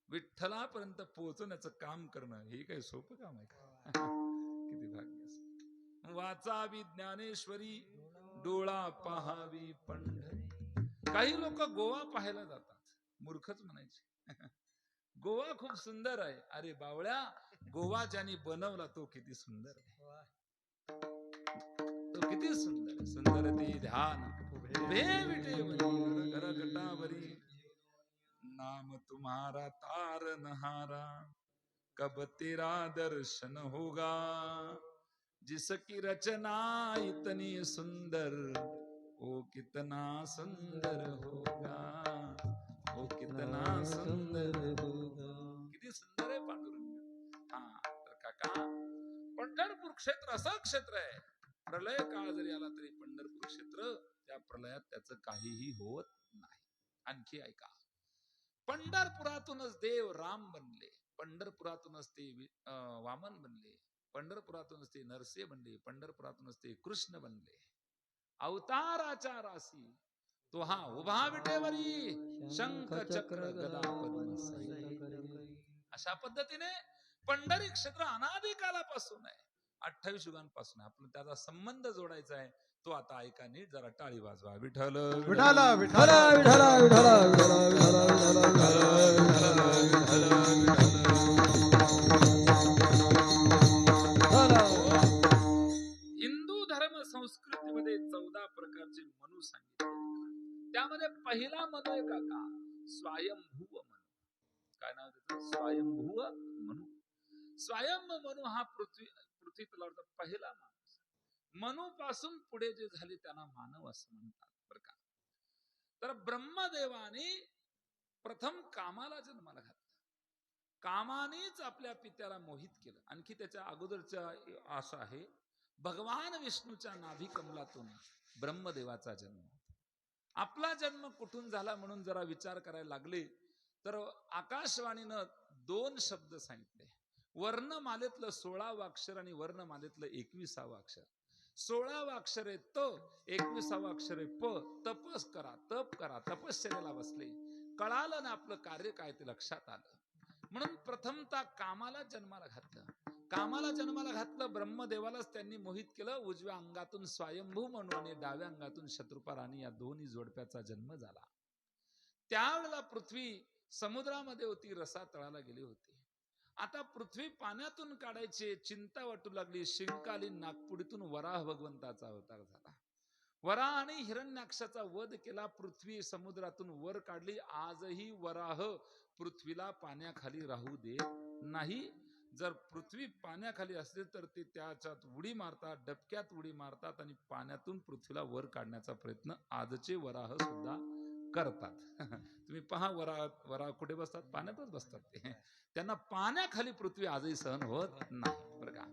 विठ्ठलापर्यंत पोहोचण्याचं काम करणं हे काही सोपं काम आहे का? किती भाग्य. वाचावी ज्ञानेश्वरी, डोळा पहावी पंढरी. काही लोक गोवा पाहायला जातात, मूर्खच म्हणायचे. गोवा खूप सुंदर आहे. अरे बावळ्या, गोवा ज्यांनी बनवला तो किती सुंदर आहे. तो किती सुंदर. सुंदर ती ध्यान उभे विटेवरी करकटावरी, नाम तुम्हारा तारनहारा, कब तेरा दर्शन होगा, जिसकी रचना इतनी सुंदर, ओ कितना सुंदर होगा, ओ कितना सुंदर होगा. किती सुंदर आहे पांडुरंग. हा तर काका, पंढरपूर क्षेत्र असं क्षेत्र आहे, प्रलय काळ जरी आला तरी पंढरपूर क्षेत्र त्या प्रलयात त्याचं काहीही होत नाही. आणखी ऐका, पंढरपुरातूनच देव राम बनले, पंढरपुरातूनच ते वामन बनले, पंढरपुरातूनच ते नरसिंह बनले, पंढरपुरातूनच ते कृष्ण बनले. अवताराच्या राशी तो हा उभा विटेवरी, शंख चक्र गदा पद्म सहित. अशा पद्धतीने पंढरी क्षेत्र अनादी कालापासून आहे, 28 युगांपासून. आपण त्याचा संबंध जोडायचा आहे. तो आता ऐका नीट, जरा टाळी वाजवा. विठ्ठल विठ्ठल विठ्ठल विठ्ठल विठ्ठल हिंदू धर्म संस्कृतीमध्ये 14 प्रकारचे मनू सांगितले. त्यामध्ये पहिला मनू आहे काका, स्वयंभू मनू. काय नाव त्याचं? स्वयंभू मनू. स्वयंभू मनू हा पृथ्वी तलावरचा पहिला माणूस. मनू पासून पुढे जे झाले त्यांना मानव असं म्हणतात बरं का. तर ब्रह्मदेवाने प्रथम कामाला जन्माला घातला. कामानेच आपल्या पित्याला मोहित केलं. आणखी त्याच्या अगोदरच्या आशा आहे, भगवान विष्णूच्या नाभी कमलातून ब्रह्मदेवाचा जन्म. आपला जन्म कुठून झाला म्हणून जरा विचार करायला लागले तर आकाशवाणीनं 2 शब्द सांगितले. वर्णमालेतलं 16वं अक्षर आणि वर्णमालेतलं 21वं अक्षर. 16वं अक्षर आहे त, 21वं अक्षर आहे प. तपस करा, तप करा, तपश्चर्याला बसले. कळालं ना आपलं कार्य काय ते लक्षात आलं. म्हणून प्रथमतः कामाला जन्माला घातलं. कामाला जन्माला घातलं, ब्रह्मदेवालाच त्यांनी मोहित केलं. उजव्या अंगातून स्वयंभू मनू आणि डाव्या अंगातून शत्रुपा राणी या दोन्ही जोडप्याचा जन्म झाला. त्यावेळेला पृथ्वी समुद्रामध्ये होती, रसातळाला गेली होती. आता पृथ्वी पाण्यातून काढायची चिंता वाटू लागली. शिंकालीन नागपुडीतून वराह भगवंताचा अवतार झाला. वराह आणि हिरण्याक्षाचा वध केला. पृथ्वी समुद्रातून वर काढली. आजही वराह पृथ्वीला पाण्याखाली राहू देत नाही. जर पृथ्वी पाण्याखाली असले तर ते त्याच्यात उडी मारतात, डबक्यात उडी मारतात आणि पाण्यातून पृथ्वीला वर काढण्याचा प्रयत्न आजचे वराह सुद्धा करतात. तुम्ही पहा, वराह कुठे बसतात? पाण्यातच बसतात. ते त्यांना पाण्याखाली पृथ्वी आजही सहन होत नाही बरं का.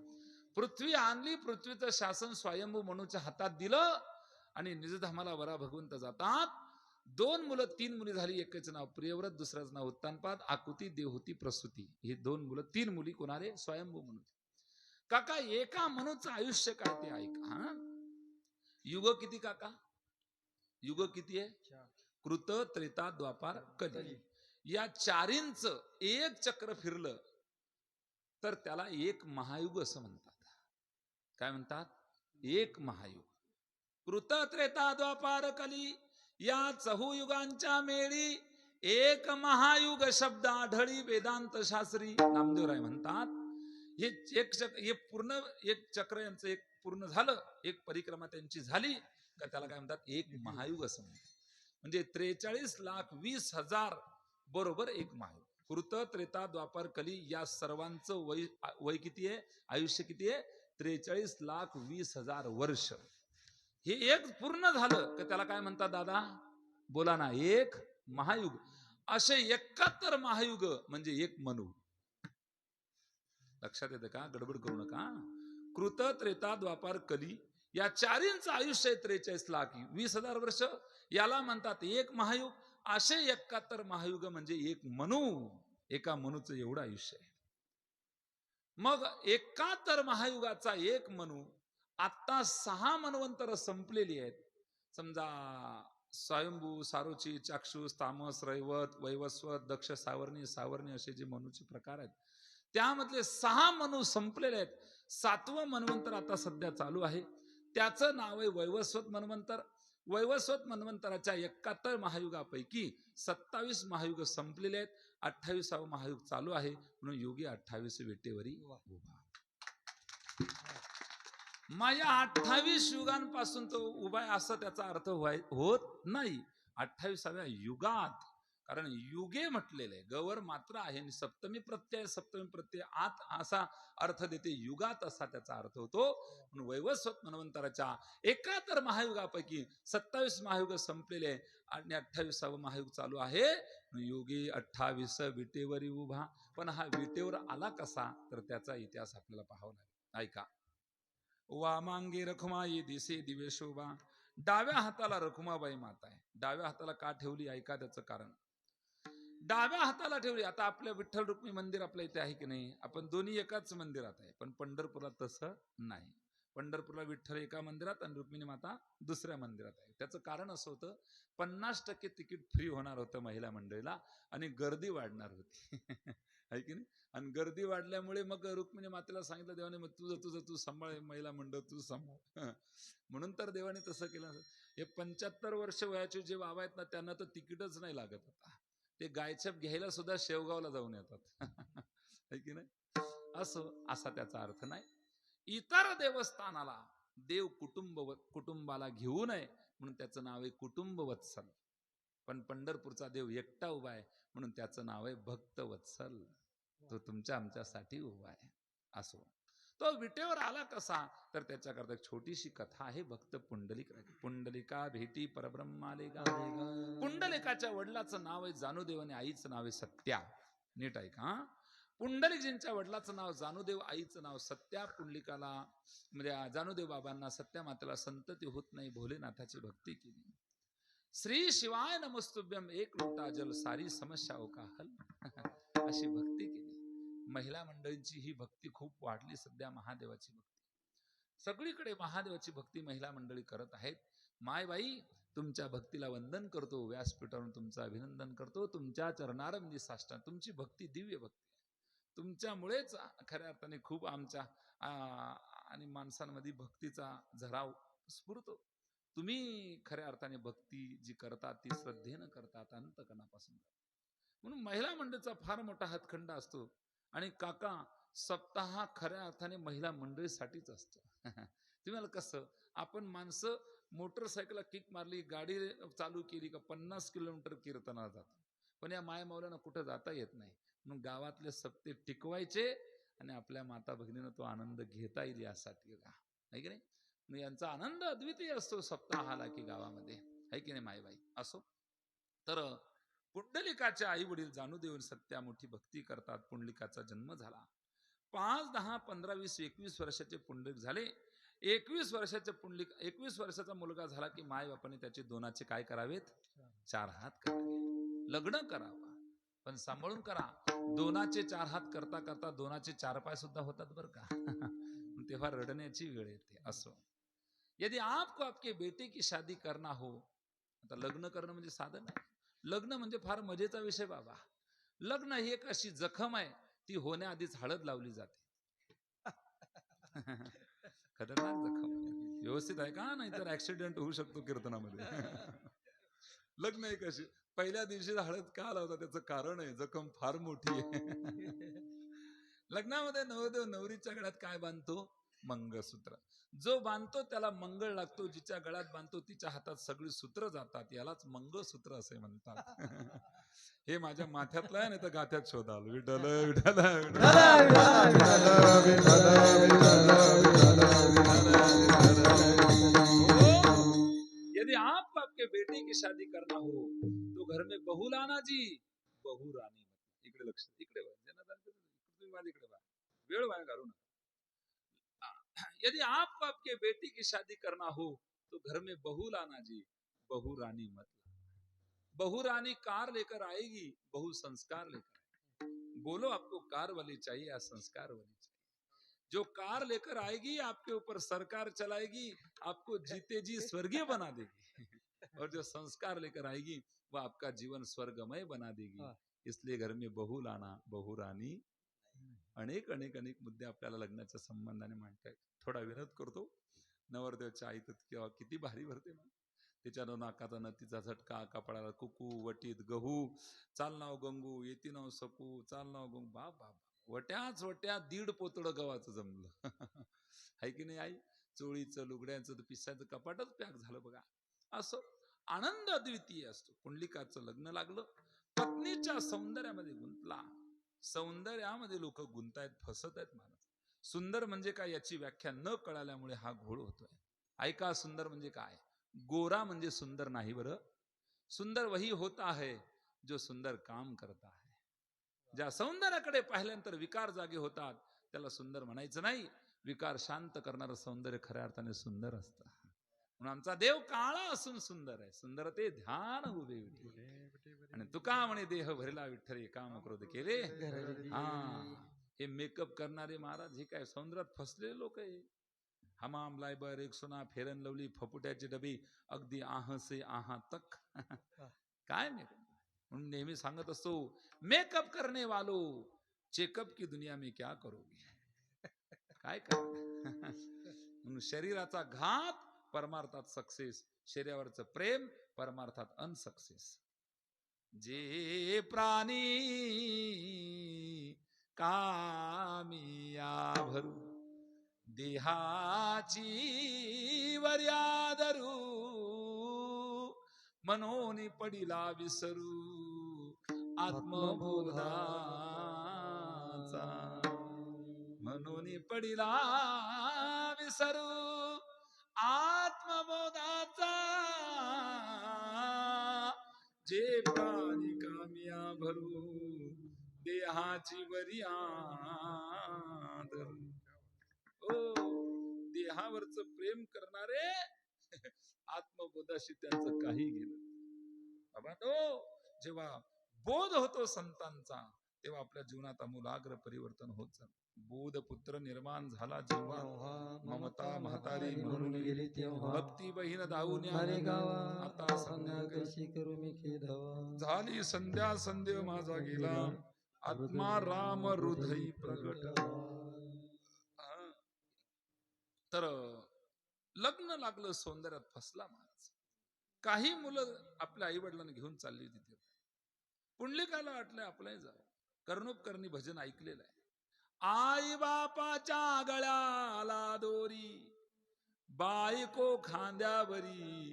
पृथ्वी आणली, पृथ्वीचं शासन स्वयंभू मनूच्या हातात दिलं आणि निजधामाला वराह भगवंत जातात. 2 मुलं 3 मुली झाली. एकाचं नाव प्रियव्रत, दुसऱ्याचं नाव उत्तानपाद, आकुती, देवहूती, प्रसूती. हे 2 मुलं 3 मुली कोणाले? स्वयंभू मनू. काका एका मनूचं आयुष्य काय ते ऐका. हा, युग किती काका? युग किती आहे? कृत, त्रेता, द्वापार, कली. या चारींच एक चक्र फिरलं तर त्याला एक महायुग असं म्हणतात. काय म्हणतात? एक महायुग. कृत, त्रेता, द्वापार, कली या चहुयुगांच्या मेळी एक महायुग शब्द आढळी वेदांत शास्त्री. नामदेवराय म्हणतात हे हे पूर्ण एक चक्र यांचं एक पूर्ण झालं, एक परिक्रमा त्यांची झाली का त्याला काय म्हणतात? एक महायुग असं म्हणतात. म्हणजे 43,20,000 बरोबर एक महायुग. कृत, त्रेता, द्वापार, कली या सर्वांचं वय किती आहे? आयुष्य किती आहे? 43,20,000 वर्ष. हे एक पूर्ण झालं का त्याला काय म्हणतात दादा? बोला ना. एक महायुग. असे 71 महायुग म्हणजे एक मनू. लक्षात येतं का? गडबड करू नका. कृत, त्रेता, द्वापार, कली या चारींचं आयुष्य आहे 43,20,000 वर्ष. याला म्हणतात एक महायुग. असे 71 महायुग म्हणजे एक मनू. एका मनूचं एवढं आयुष्य आहे. मग 71 महायुगाचा एक मनू. आता 6 मन्वंतर संपलेली आहेत. समजा स्वयंभू, सारोची, चाक्षुष, तामस, रैवत, वैवस्वत, दक्ष, सावर्णी असे जे मनूचे प्रकार आहेत त्यामधले 6 मनू संपलेले आहेत. 7वं मन्वंतर आता सध्या चालू आहे. त्याचं नाव आहे वैवस्वत मन्वंतर. वैवस्वत मन्वंतराच्या 71 महायुगापैकी 27 महायुग संपलेले आहेत. 28वं महायुग चालू आहे. म्हणून योगी 28 विटेवरी उभा. माझ्या 28 युगांपासून तो उभा आहे असं त्याचा अर्थ होत नाही. 28व्या युगात, कारण युगे म्हटलेले आहे. गवर मात्र आहे आणि सप्तमी प्रत्यय आत असा अर्थ देते. युगात असा त्याचा अर्थ होतो. म्हणून वैवस्वत मन्वंतराच्या 71 महायुगापैकी 27 महायुग संपलेले आहे आणि 28वं महायुग चालू आहे. योगी 28 विटेवरी उभा. पण हा विटेवर आला कसा तर त्याचा इतिहास आपल्याला पाहावा लागेल. ऐका. वामांगी रखुमाई दिसे दिवे शोभा. डाव्या हाताला रखुमाबाई माता आहे. डाव्या हाताला का ठेवली? ऐका त्याचं कारण. डाव्या हाताला ठेवली. आता आपल्या विठ्ठल रुक्मिणी मंदिर आपल्या इथे आहे की नाही? आपण दोन्ही एकाच मंदिरात आहे. पण पंढरपुरात तसं नाही. पंढरपूरला विठ्ठल एका मंदिरात आणि रुक्मिणी माता दुसऱ्या मंदिरात आहे. त्याचं कारण असं होतं 50% तिकीट फ्री होणार होतं महिला मंडळीला आणि गर्दी वाढणार होती. आहे की नाही? आणि गर्दी वाढल्यामुळे मग रुक्मिणी मातेला सांगितलं देवाने, मग तुझं तू सांभाळ, महिला मंडळ तू सांभाळ. म्हणून तर देवाने तसं केलं. हे 75 वर्ष वयाचे जे बाबा आहेत ना त्यांना तर तिकीटच नाही लागत आता. ते गायछाप घ्यायला सुद्धा शेवगावला जाऊन येतात. है की नाही? असा त्याचा अर्थ नाही. इतर देवस्थानाला देव कुटुंबाला घेऊ नये म्हणून त्याचं नाव आहे कुटुंब वत्सल. पण पंढरपूरचा देव एकटा उभा आहे म्हणून त्याचं नाव आहे भक्त वत्सल. तो तुमच्या आमच्यासाठी उभा आहे. असो. तो विटेवर आला कसा तर त्याच्याकरता एक छोटीशी कथा आहे. भक्त पुंडलिक. पुंडलिका भेटी परब्रह्माले गा. पुंडलिकाच्या वडिलाचं नाव आहे जानुदेव आणि आईचं नाव आहे सत्या. नीट ऐका. पुंडलिकजींच्या वडिलाचं नाव जानुदेव, आईचं नाव सत्या. पुंडलिकाला म्हणजे जानुदेव बाबांना सत्या मातेला संतती होत नाही. भोलेनाथाची भक्ती केली. श्री शिवाय नमस्तुभ्यम एक लोटा जल सारी समस्या का हल. अशी भक्ती केली. महिला मंडळींची ही भक्ती खूप वाढली सध्या. महादेवाची भक्ती सगळीकडे, महादेवाची भक्ती महिला मंडळी करत आहेत. मायबाई तुमच्या भक्तीला वंदन करतो. व्यासपीठावरून तुमचं अभिनंदन करतो. तुमच्या चरणारविंदी साष्टांग. तुमची भक्ती दिव्य भक्ती. तुमच्यामुळेच खऱ्या अर्थाने खूप आमच्या आणि माणसांमध्ये भक्तीचा झराव स्फुरतो. तुम्ही खऱ्या अर्थाने भक्ती जी करतात ती श्रद्धेनं करतात, अंतकरणापासून करतात. म्हणून महिला मंडळीचा फार मोठा हातखंड असतो. आणि काका सप्ताह खऱ्या अर्थाने महिला मंडळीसाठीच असतो. तुम्हाला कसं, आपण माणसं मोटरसायकलला किक मारली, गाडी चालू केली का 50 किलोमीटर कीर्तनाला जातो. पण या माय मौलाना कुठं जाता येत नाही. म्हणून गावातले सप्ते टिकवायचे आणि आपल्या माता भगिनीनं तो आनंद घेता येईल यासाठी. आहे की नाही? यांचा आनंद अद्वितीय असतो सप्ताहाला की गावामध्ये. आहे की नाही मायबाई? असो. तर पुंडलिकाच्या आई वडील जानुदेव सत्या मोठी भक्ती करतात. पुंडलिकाचा जन्म झाला. 5, 10, 15, 20, 21 वर्षाचे पुंडलिक झाले. 21 वर्षाचे पुंडलिक, 21 वर्षाचा मुलगा झाला की माय बापाने त्याचे दोनाचे काय करावेत? 4 हात करावे. लग्न करावं. पण सांभाळून करा. दोनाचे 4 हात करता करता दोनाचे 4 पाय सुद्धा होतात बरं का. तेव्हा रडण्याची वेळ येते. असो, यदि आपको आपके बेटे की शादी करना हो, आता लग्न करणं म्हणजे साधन आहे. लग्न म्हणजे फार मजेचा विषय बाबा. लग्न ही एक अशी जखम आहे, ती होण्याआधीच हळद लावली जाते. खतरनाक जखम आहे. व्यवस्थित आहे का, नाही तर ऍक्सिडेंट होऊ शकतो कीर्तनामध्ये. लग्न एक अशी पहिल्या दिवशी हळद का लावता, त्याचं कारण आहे, जखम फार मोठी आहे. लग्नामध्ये नवरदेव नवरीच्या गळ्यात काय बांधतो? मंगळसूत्र. जो बांधतो त्याला मंगळ लागतो, जिच्या गळ्यात बांधतो तिच्या हातात सगळी सूत्र जातात, यालाच मंगळसूत्र असे म्हणतात. हे माझ्या माथ्यातलं आहे, नाही तर गाथ्यात शोधाल. विठ्ठल विठ्ठल यदि आप आपके बेटे की शादी करना हो तो घर में बहू लाना जी, बहू रानी. इकडे लक्ष, इकडे इकडे वेळ वाया घालू नका. यदि आपको आपके बेटी की शादी करना हो तो घर में बहू लाना जी, बहू रानी मत लाना. बहू रानी कार लेकर आएगी, बहू संस्कार लेकर आएगी. बोलो आपको कार वाली चाहिए या संस्कार वाली चाहिए? जो कार लेकर आएगी आपके ऊपर सरकार चलाएगी, आपको जीते जी स्वर्गीय बना देगी. और जो संस्कार लेकर आएगी वो आपका जीवन स्वर्गमय बना देगी. इसलिए घर में बहू लाना, बहू रानी. अनेक अनेक अनेक मुद्दे आपल्याला लग्नाच्या संबंधाने मांडतायत. थोडा विरोध करतो. नवरदेवच्या आई तर किती भारी भरते ना, तिच्या नाकाचा नतीचा झटका, कपाळाला कुकू, वटीत गहू, चाल नाव गंगू, येती नाव सकू, चाल नाव गंगू. बाप बाप, वट्याच वट्या 1.5 पोतळं गव्हाचं जमलं. आहे की नाही आई? चोळीचं, लुगड्यांचं, पिसाचं कपाटच पॅक झालं बघा. असं आनंद अद्वितीय असतो. पुंडलिकाचं लग्न लागलं, पत्नीच्या सौंदर्यामध्ये गुंतला. सौंदर्यामध्ये लोक गुंतायत, फसत आहेत माणूस. सुंदर म्हणजे काय याची व्याख्या न कळाल्यामुळे हा घोळ होतोय. ऐका, सुंदर म्हणजे काय? गोरा म्हणजे सुंदर नाही बरं. सुंदर वही होता है जो सुंदर काम करता है. ज्या सौंदर्याकडे पाहिल्यानंतर विकार जागे होतात त्याला सुंदर म्हणायचं नाही. विकार शांत करणारं सौंदर्य खऱ्या अर्थाने सुंदर असतं. म्हणून आमचा देव काळा असून सुंदर आहे. सुंदर ते ध्यान उभे विठ्ठल. आणि तुका म्हणे देह भरला विठ्ठल काम क्रोध केले. हा, हे मेकअप करणारे महाराज हे काय सौंदर्यात फसलेले लोक आहे. हमाम, लायबर, एक सोना, फेरन लवली, फपुट्याचे डबे, अगदी आह से आहा तक. काय मेकअप? म्हणून नेहमी सांगत असतो, मेकअप करने वालो चेकअप की दुनिया में क्या करोगे. काय कर. म्हणून शरीराचा घात परमार्थात सक्सेस, शरीरावरचं प्रेम परमार्थात अनसक्सेस. जे प्राणी कामिया भरू, देहाची वर्यादरू, मनोनी पडिला विसरू, आत्मबोधाचा मनोनी पडिला विसरू, आत्मबोधाचा. जे प्राणी कामिया भरू, देहाची वर्यादरू. ओ, देहावरच प्रेम करणारे आत्मबोधाशी त्यांचं काही घेणं. बाबा तो जेव्हा बोध होतो संतांचा तेव्हा आपल्या जीवनात आमूलाग्र परिवर्तन होत जातं. बोध पुत्र निर्माण झाला जेव्हा, ममता म्हातारी म्हणून गेली तेव्हा, भक्ती बहीण धावून आली गावा, आता संध्या कशी करू मी खेदवा. झाली संध्या संदेव माझा गेला, आत्मा राम हृदयी प्रगट. तर लग्न लागलं, सौंदर्यात फसला महाराज. काही मुलं आपल्या आई वडिलांना घेऊन चालली तिथे. पुंडलिकाला वाटलं आपलंही जावं. कर्णोपकर्णी भजन ऐकलेलं आहे. आई बापाच्या गळ्याला दोरी, बायको खांद्यावरी,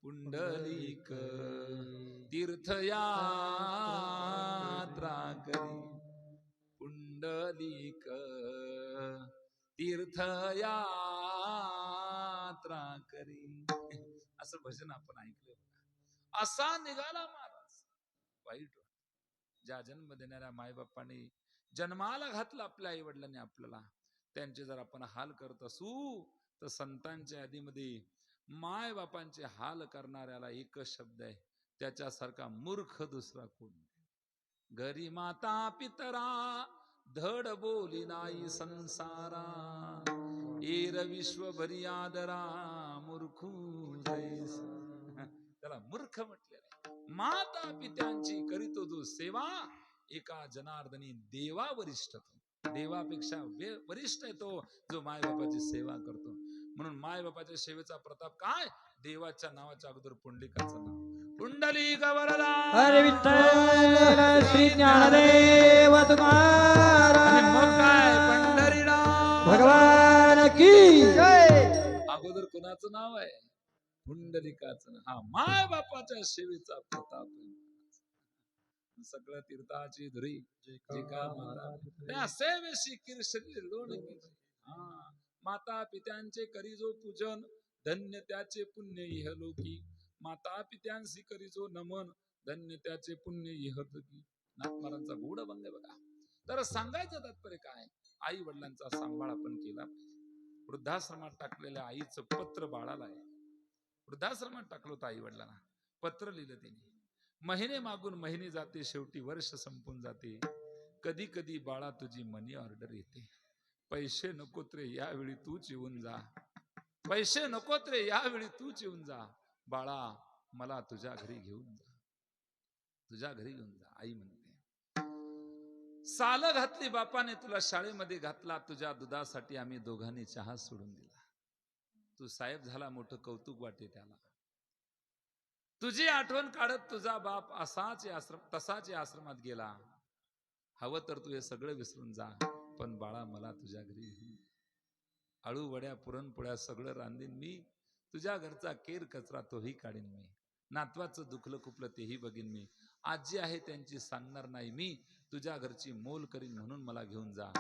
पुंडलिक तीर्थयात्रा करी, पुंडलिक तीर्थयात्रा करी. असं भजन आपण ऐकलं. असा निघाला महाराज. वाईट ज्या जन्म देणाऱ्या मायबापांनी जन्माला घातलं आपल्या आई वडिलांनी आपल्याला, त्यांचे जर आपण हाल करत असू तर संतांच्या यादीमध्ये माय बापांचे हाल करणाऱ्याला एकच शब्द आहे, त्याच्यासारखा मूर्ख दुसरा कोण. घरी माता पितरा धड बोली नाही संसारा, एर विश्वभरी आदरा मूर्खू जैस. त्याला मूर्ख म्हटलेलं. माता पित्यांची करीतो जो सेवा, एका जनार्दनी देवा वरिष्ठ. देवापेक्षा वरिष्ठ आहे तो जो माय बापाची सेवा करतो. म्हणून माय बापाच्या सेवेचा प्रताप काय? देवाच्या नावाच्या अगोदर पुंडलिकाचं नाव. पुंडलिक वरदा हरे विठ्ठल श्री ज्ञानदेव तुकाराम. आणि मग काय? पंढरीनाथ भगवान की जय. अगोदर कोणाचं नाव आहे? पुंडलिकाचं. हा माय बापाच्या सेवेचा प्रताप. सगळं तीर्थाची धुरी त्या सेवेशी किरसरी लोण. माता पित्यांचे करी जो पूजन, धन्य त्याचे पुण्य इहलोकी. माता पित्यांशी करी जो नमन, धन्य त्याचे पुण्य इहलोकी. नाथमारांचा गूढ बंग बघा. तर सांगायचं तात्पर्य काय? आई वडिलांचा सांभाळ आपण केला. वृद्धाश्रमात टाकलेल्या आईचं पत्र बाळाला आहे. वृद्धाश्रमात टाकलं होतं आई वडिलांना. पत्र लिहिलं त्यांनी. महिने मागून महिने जाते, शेवटी वर्ष संपून जाते. कधी कधी बाळा तुझी मनी ऑर्डर येते. पैसे नकोत रे यावेळी तूच येऊन जा. पैसे नकोत रे यावेळी तूच येऊन जा. बाळा मला तुझ्या घरी घेऊन जा. तुझ्या घरी घेऊन जा. आई म्हणते, साल घातली बापाने तुला शाळेमध्ये घातला. तुझ्या दुधासाठी आम्ही दोघांनी चहा सोडून दिला. तू साहेब झाला, मोठं कौतुक वाटे त्याला. तुझी आठवण काढत तुझा बाप तसाच या आश्रमात गेला. हवं तर तू हे सगळं विसरून जा, पण बाळा मला तुझ्या घरी घेऊन. आळू वड्या पुरणपोळ्या सगळं रांधीन मी. तुझ्या घरचा केर कचरा तोही काढीन मी. नातवाचं दुखलं खुपलं तेही बघीन मी. आजी आहे त्यांची सांगणार नाही मी. तुझ्या घरची मोल करीन म्हणून मला घेऊन जा,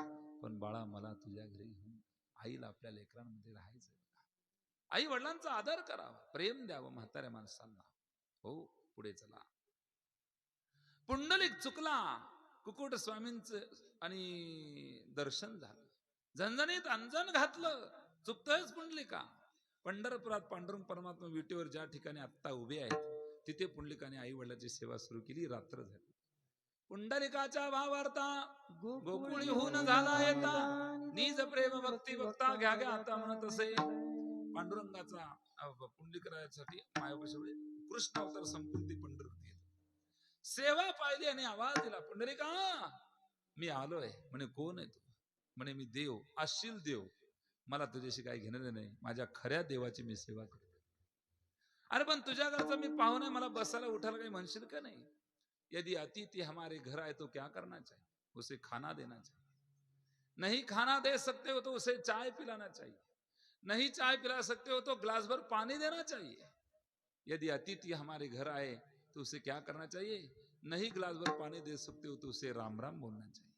पण बाळा मला तुझ्या घरी घेऊन. आईला आपल्या लेकरांमध्ये राहायचं. आई वडिलांचा आदर करावा, प्रेम द्यावं म्हाताऱ्या माणसांना. हो, पुढे चला. पुंडलिक चुकला. कुकुट स्वामींचं आणि दर्शन झालं. झणझणीत अंजन घातलं. चुकतोयच पुंडलिका. पंढरपुरात पांडुरंग परमात्मा विटेवर ज्या ठिकाणी आत्ता उभे आहेत, तिथे पुंडलिकाने आई वडिलांची सेवा सुरू केली. रात्र झाली. पुंडलिकाच्या भावार्था गोकुळी होऊन झाला येता. निज प्रेम भक्ती भक्ता घ्या घ्या आता म्हणत असे. पांडुरंगाचा पुंडलिकरायासाठी मायापाशी कृष्ण अवतार संपूर्ण ती पंढरपूर सेवा पाहिली आणि आवाज दिला, पुंडलिका मी आलोय. म्हणे कोण आहे तू? म्हणे मी देव, असशील देव. मला तुझ्याशी काही घेणं नाही. माझ्या खऱ्या देवाची मी सेवा करतो. अरे पण तुझ्या घरचा मी पाहून आहे, मला बसायला उठायला काही म्हणशील का नाही? यदि अतिथि हमारे घर आए तो क्या करना चाहिए? उसे खाना देना चाहिए. नहीं खाना दे सकते हो तो उसे चाय पिलाना चाहिए. नहीं चाय पिला सकते हो तो ग्लास भर पानी देना चाहिए. यदि अतिथि हमारे घर आए तो उसे क्या करना चाहिए? नहीं ग्लास भर पानी दे सकते हो तो उसे राम राम बोलना चाहिए.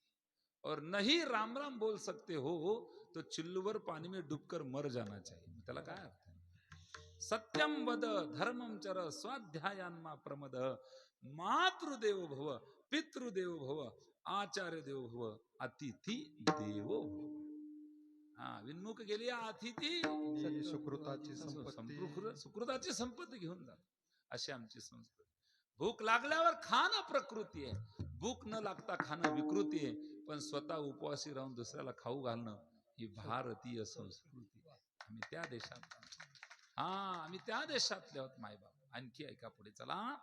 और नहीं राम राम बोल सकते हो तो चिल्लूवर पानी में डूबकर मर जाना चाहिए. त्याला काय अर्थ? सत्यम वद धर्मम चर स्वाध्यायान्मा प्रमद. मातृदेवो भव, पितृदेवो भव, आचार्य देवो भव, अतिथी देवो भव. विन्मुख गेली अतिथी सुकृताची संपत्ती घेऊन जात. अशी आमची संस्कृती. भूक लागल्यावर खाणं प्रकृती आहे. भूक न लागता खाणं विकृती आहे. पण स्वतः उपवासी राहून दुसऱ्याला खाऊ घालणं ही भारतीय संस्कृती आहे. आम्ही त्या देशात आम्ही त्या देशातले आहोत मायबाप. आणखी ऐका पुढे चला.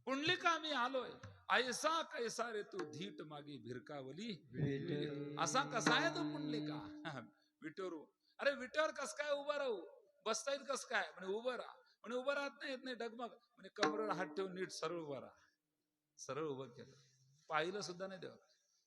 पुंडलिका मी आलोय. ऐसा कैसा रे तू धीट मागी भिरकावली. असा कसा आहे तो पुंडलिका? विटेवर. अरे विटेवर कस काय उभं राहू? बसता येईल कस काय? म्हणे उभं राहा. म्हणे उभं राहत नाही येत नाही डगमग. म्हणे कमरेवर हात ठेवून नीट सरळ उभं राहा. सरळ उभं केलं. पाहिलं सुद्धा नाही देवा.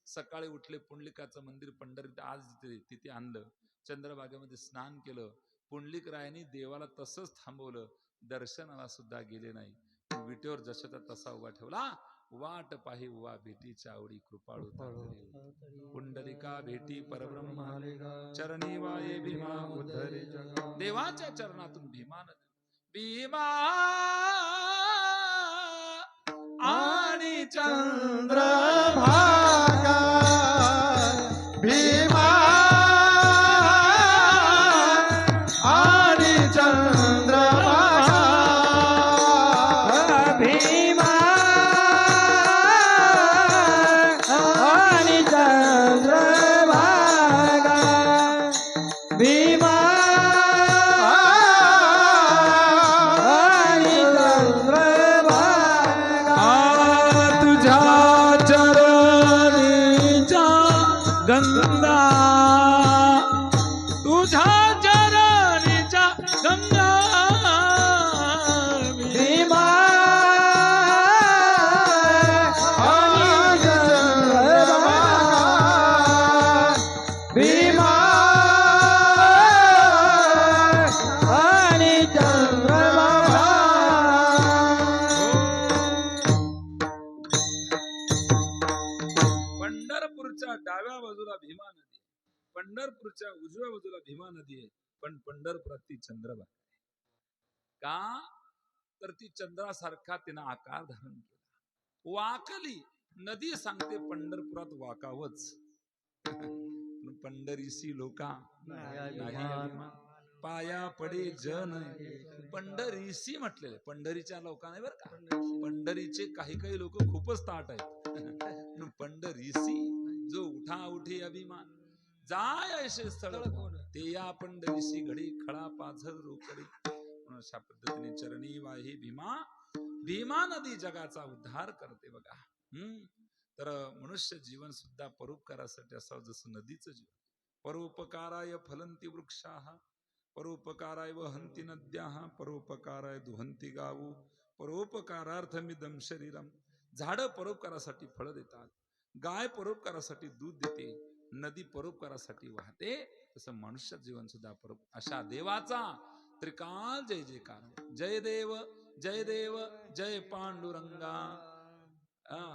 सकाळी उठले. पुंडलिकाचं मंदिर पंढरीत आज तिथे आणलं. चंद्रभागेमध्ये स्नान केलं. पुंडलिक रायाने देवाला तसंच थांबवलं. दर्शनाला सुद्धा गेले नाही. विटेवर जशाचा तसा उभा ठेवला. वाट पाही उभा भेटीच्या आवडी कृपाळू पुंडलिका भेटी परब्रह्म चरणी वाये भीमा उद्धरे जगा. देवाच्या चरणातून भीमान भीमा आणि चंद्रभागा भीमा आणि चंद्रभागा भीमा आणि चंद्रभागा भीमा गंगा तुझ्या चरणीच्या गंगा भीमा आणि चंद्रमा भीमा आणि चंद्रमा पंढरपूरच्या डाव्या बाजूला भीमा नदी, पंढरपूरच्या उजव्या बाजूला भीमा नदी आहे, पण पंढरपुरात ती चंद्रभागा का, तर ती चंद्रासारखा तिनं आकार धारण केला. वाकली नदी सांगते पंढरपुरात वाकावच, पंढरीसी लोका नाही अभिमान, पाया पडे जन. पंढरीसी म्हटलेले, पंढरीच्या लोकांना बरं का, पंढरीचे काही काही लोक खूपच ताट आहेत. पंढरीसी जो उठा उठी अभिमान, जाय ऐसे स्थळ ते या पंढरीसी घडी खळा पाझर रोकडी. अशा पद्धतीने चरणी वाही भीमा, भीमा नदी जगाचा उद्धार करते बघा. तर मनुष्य जीवन सुद्धा परोपकारासाठी असावं, जसं नदीचं जीवन. परोपकाराय फलंती वृक्षाः, परोपकाराय वहंती नद्याः, परोपकाराय दुहंती गावो, परोपकारार्थमिदं शरीरम. झाडं परोपकारासाठी फळ देतात, गाय परोपकारासाठी दूध देते, नदी परोपकारासाठी वाहते, तसं मनुष्य जीवन सुद्धा अशा देवाचा त्रिकाल जय जयकार. जय देव जय देव जय पांडुरंगा.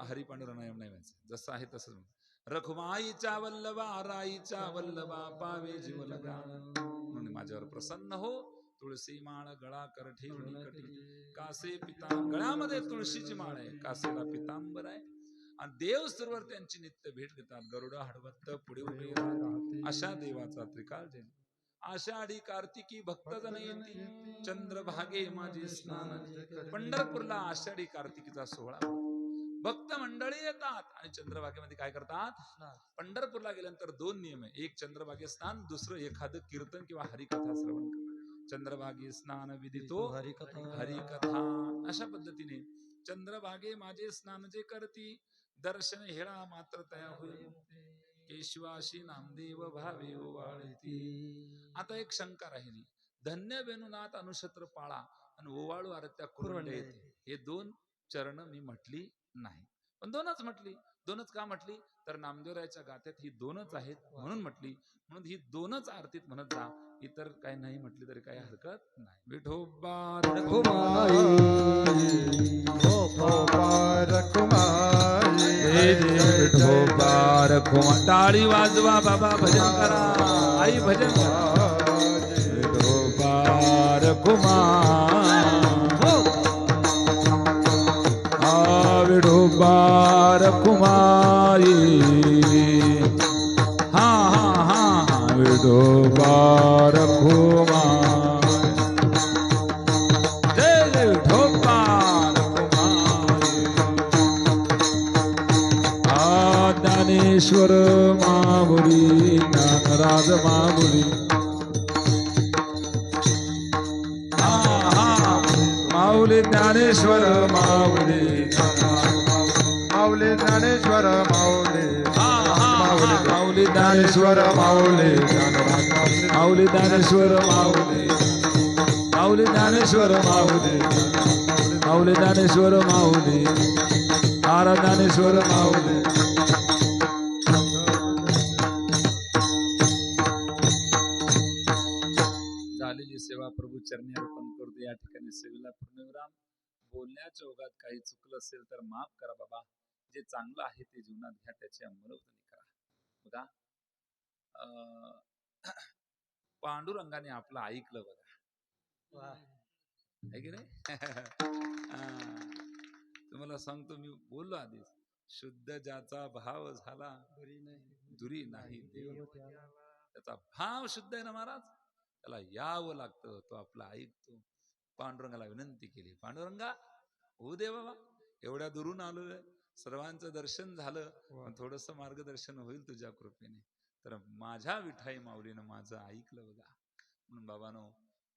हरी पांडुरंगा नाही म्हणायचं, जसं आहे तसंच. रखुमाईच्या वल्लभा राईच्या वल्लभा पावे जीव लगा, म्हणून माझ्यावर प्रसन्न हो. तुळशी माळ गळा कर ठेवणी कटी, कासे पितांबर. गळ्यामध्ये तुळशीची माळ आहे, कासेला पितांबर आहे. आणि देव सर्वर त्यांची नित्य भेट घेतात. गरुड हडवत्त पुढे उभे राहते, अशा देवाचा त्रिकाल जय. आषाढी कार्तिकी भक्तजन येती, चंद्रभागे माझे स्नान. पंढरपूरला आषाढी कार्तिकीचा सोहळा, भक्त मंडळी येतात आणि चंद्रभागेमध्ये काय करतात. पंढरपूरला गेल्यानंतर दोन नियम आहे, एक चंद्रभागे स्नान, दुसरं एखादं कीर्तन किंवा हरिकथा श्रवण करणं. चंद्रभागे स्नान विदितो हरिकथा. अशा पद्धतीने चंद्रभागे माझे स्नान जे करती, दर्शन हेळा मात्र तया होई, केशवाशी नामदेव भावे ओवाळती. आता एक शंका राहिली, धन्य वेणुनाथ अनुक्षत्र पाळा आणि ओवाळू आरत्या कुरुंड येते, हे दोन चरण मी म्हटली नाही, पण दोनच म्हटली. दोनच का म्हटली, तर नामदेवरायाच्या गाथ्यात ही दोनच आहेत म्हणून म्हटली. म्हणून ही दोनच आरतीत म्हणत जा, इतर काही नाही म्हटली तरी काही हरकत नाही. विठोबा रखुमाई विठोबा रखुमा. टाळी वाजवा बाबा, भजन करा, आई भजन करा. विठोबा रखुमा, विठोबा रखुमाई. हा हा हा हा, विठोबा रखुमा. जय जय विठोबा रखुमाई. ज्ञानेश्वर मामुली, ज्ञानराज मामुली. माऊली ज्ञानेश्वर माऊली, माऊली ज्ञानेश्वर माऊली, माऊली ज्ञानेश्वर माऊली, माऊली ज्ञानेश्वर माऊली, माऊली ज्ञानेश्वर माऊली, माऊली ज्ञानेश्वर माऊली, आरा ज्ञानेश्वर माऊली. झालेली सेवा प्रभू चरणी अर्पण करतो. या ठिकाणी सेवेला पूर्णविराम. बोलण्याच्या ओघात काही चुकलं असेल तर माफ करा बाबा. जे चांगलं आहे ते जीवनात घ्या, त्याची अंमलबजावणी करा. बघा, पांडुरंगाने आपलं ऐकलं बघा, आहे की नाही. तुम्हाला सांगतो, मी बोललो आधीच, शुद्ध ज्याचा भाव झाला दुरी नाही देव. त्याचा भाव शुद्ध आहे ना महाराज, त्याला यावं लागतं, तो आपला ऐकतो. पांडुरंगाला विनंती केली, पांडुरंगा होऊ दे बाबा, एवढ्या दुरून आलोय, सर्वांचं दर्शन झालं, पण थोडस मार्गदर्शन होईल तुझ्या कृपेने. तर माझ्या विठाई माऊलीनं माझं ऐकलं बघा. म्हणून बाबांनो,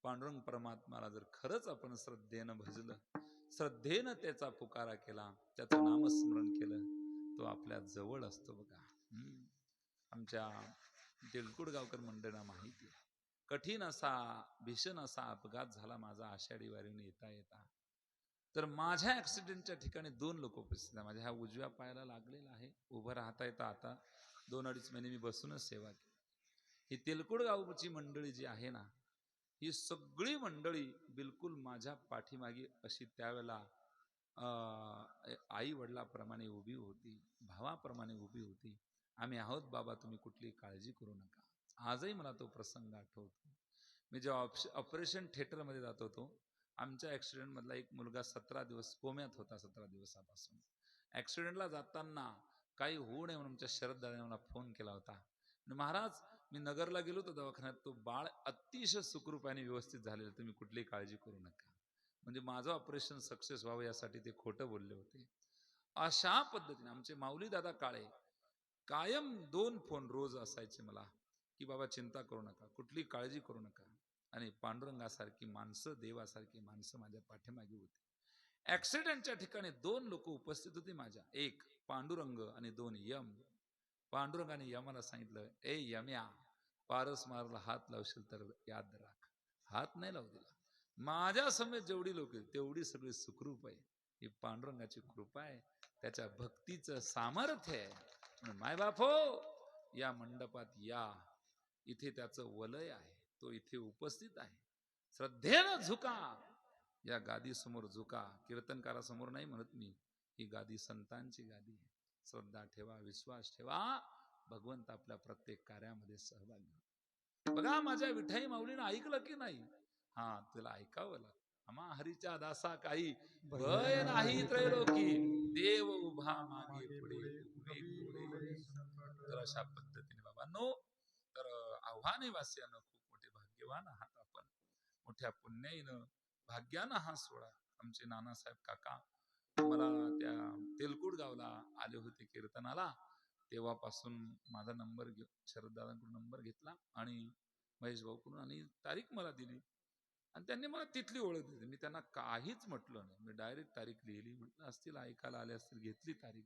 पांडुरंग परमात्माला जर खरंच आपण श्रद्धेनं भजलं, श्रद्धेनं त्याचा पुकारा केला, त्याचं नामस्मरण केलं, तो आपल्या जवळ असतो बघा. आमच्या तेलकुड गावकर मंडळींना माहिती आहे. कठीण असा भीषण असा अपघात झाला माझा आषाढी वारीने येता येता. तर माझ्या ऍक्सिडेंटच्या ठिकाणी 2 लोक उपस्थित आहे. माझ्या ह्या उजव्या पायाला लागलेला आहे, उभं राहता येतं. आता 2-2.5 महिने मी बसूनच सेवा केली. ही तेलकुड गावची मंडळी जी आहे ना, ही सगळी मंडळी बिलकुल माझ्या पाठीमागे अशी त्यावेळेला आई वडिलाप्रमाणे उभी होती, भावाप्रमाणे उभी होती. आम्ही आहोत बाबा, तुम्ही कुठली काळजी करू नका. आजही मला तो प्रसंग आठवतो. मी जेव्हा ऑपरेशन थिएटरमध्ये जात होतो, आमच्या ऍक्सिडेंट मधला एक मुलगा 17 दिवस कोम्यात होता. 17 दिवसापासून ऍक्सिडेंटला जाताना काही होऊ नये म्हणून आमच्या शरद दादाने मला फोन केला होता. आणि महाराज, मी नगरला गेलो होतो दवाखान्यात, तो बाळ अतिशय सुखरूपाने व्यवस्थित झालेलं, तुम्ही कुठलीही काळजी करू नका. म्हणजे माझं ऑपरेशन सक्सेस व्हावं यासाठी ते खोटं बोलले होते. अशा पद्धतीने आमचे माऊली दादा काळे कायम 2 फोन रोज असायचे मला, की बाबा चिंता करू नका, कुठली काळजी करू नका. आणि पांडुरंगासारखी माणसं, देवासारखी माणसं माझ्या पाठीमागे होती. ऍक्सिडेंटच्या ठिकाणी 2 लोक उपस्थित होते माझ्या, एक पांडुरंग आणि 2 यम. पांडुरंगाने यमाला सांगितलं, ए यम्या, पारस मारला हात लावशील तर याद राख. हात नाही लावू दिला. माझ्या समेत जेवढी लोक तेवढी सगळी सुखरूप आहे. ही पांडुरंगाची कृपा आहे, त्याच्या भक्तीचं सामर्थ्य आहे. म्हणून मायबाप हो, या मंडपात या, इथे त्याचं वलय आहे, तो इथे उपस्थित आहे. श्रद्धेनं झुका, या गादी समोर झुका. कीर्तनकारासमोर नाही म्हणत मी, ही गादी संतांची गादी आहे. श्रद्धा ठेवा, विश्वास ठेवा, भगवंत आपल्या प्रत्येक कार्यामध्ये सहभागी होतो. बघा माझ्या विठाई माऊलीनं ऐकलं की नाही? हा, तुला ऐकावं लागतं. आम्हा हरीच्या दासा काही भय नाही त्रैलोकी, देव उभा मागे पुढे उभे पुढे. तर अशा पद्धतीने बाबांनो, तर आव्हाने वासियानं खूप मोठे भाग्यवान आहात आपण. मोठ्या पुण्याईनं भाग्यानं हा सोहळा. आमचे नानासाहेब काका मला त्या तेलकुड गावला आले होते कीर्तनाला, तेव्हापासून माझा नंबर शरददादांकडून नंबर घेतला आणि महेश भाऊकडून, आणि तारीख मला दिली. आणि त्यांनी मला तिथली ओळख दिली. मी त्यांना काहीच म्हटलं नाही, मी डायरेक्ट तारीख लिहिली. म्हटलं असतील ऐकायला आले असतील, घेतली तारीख.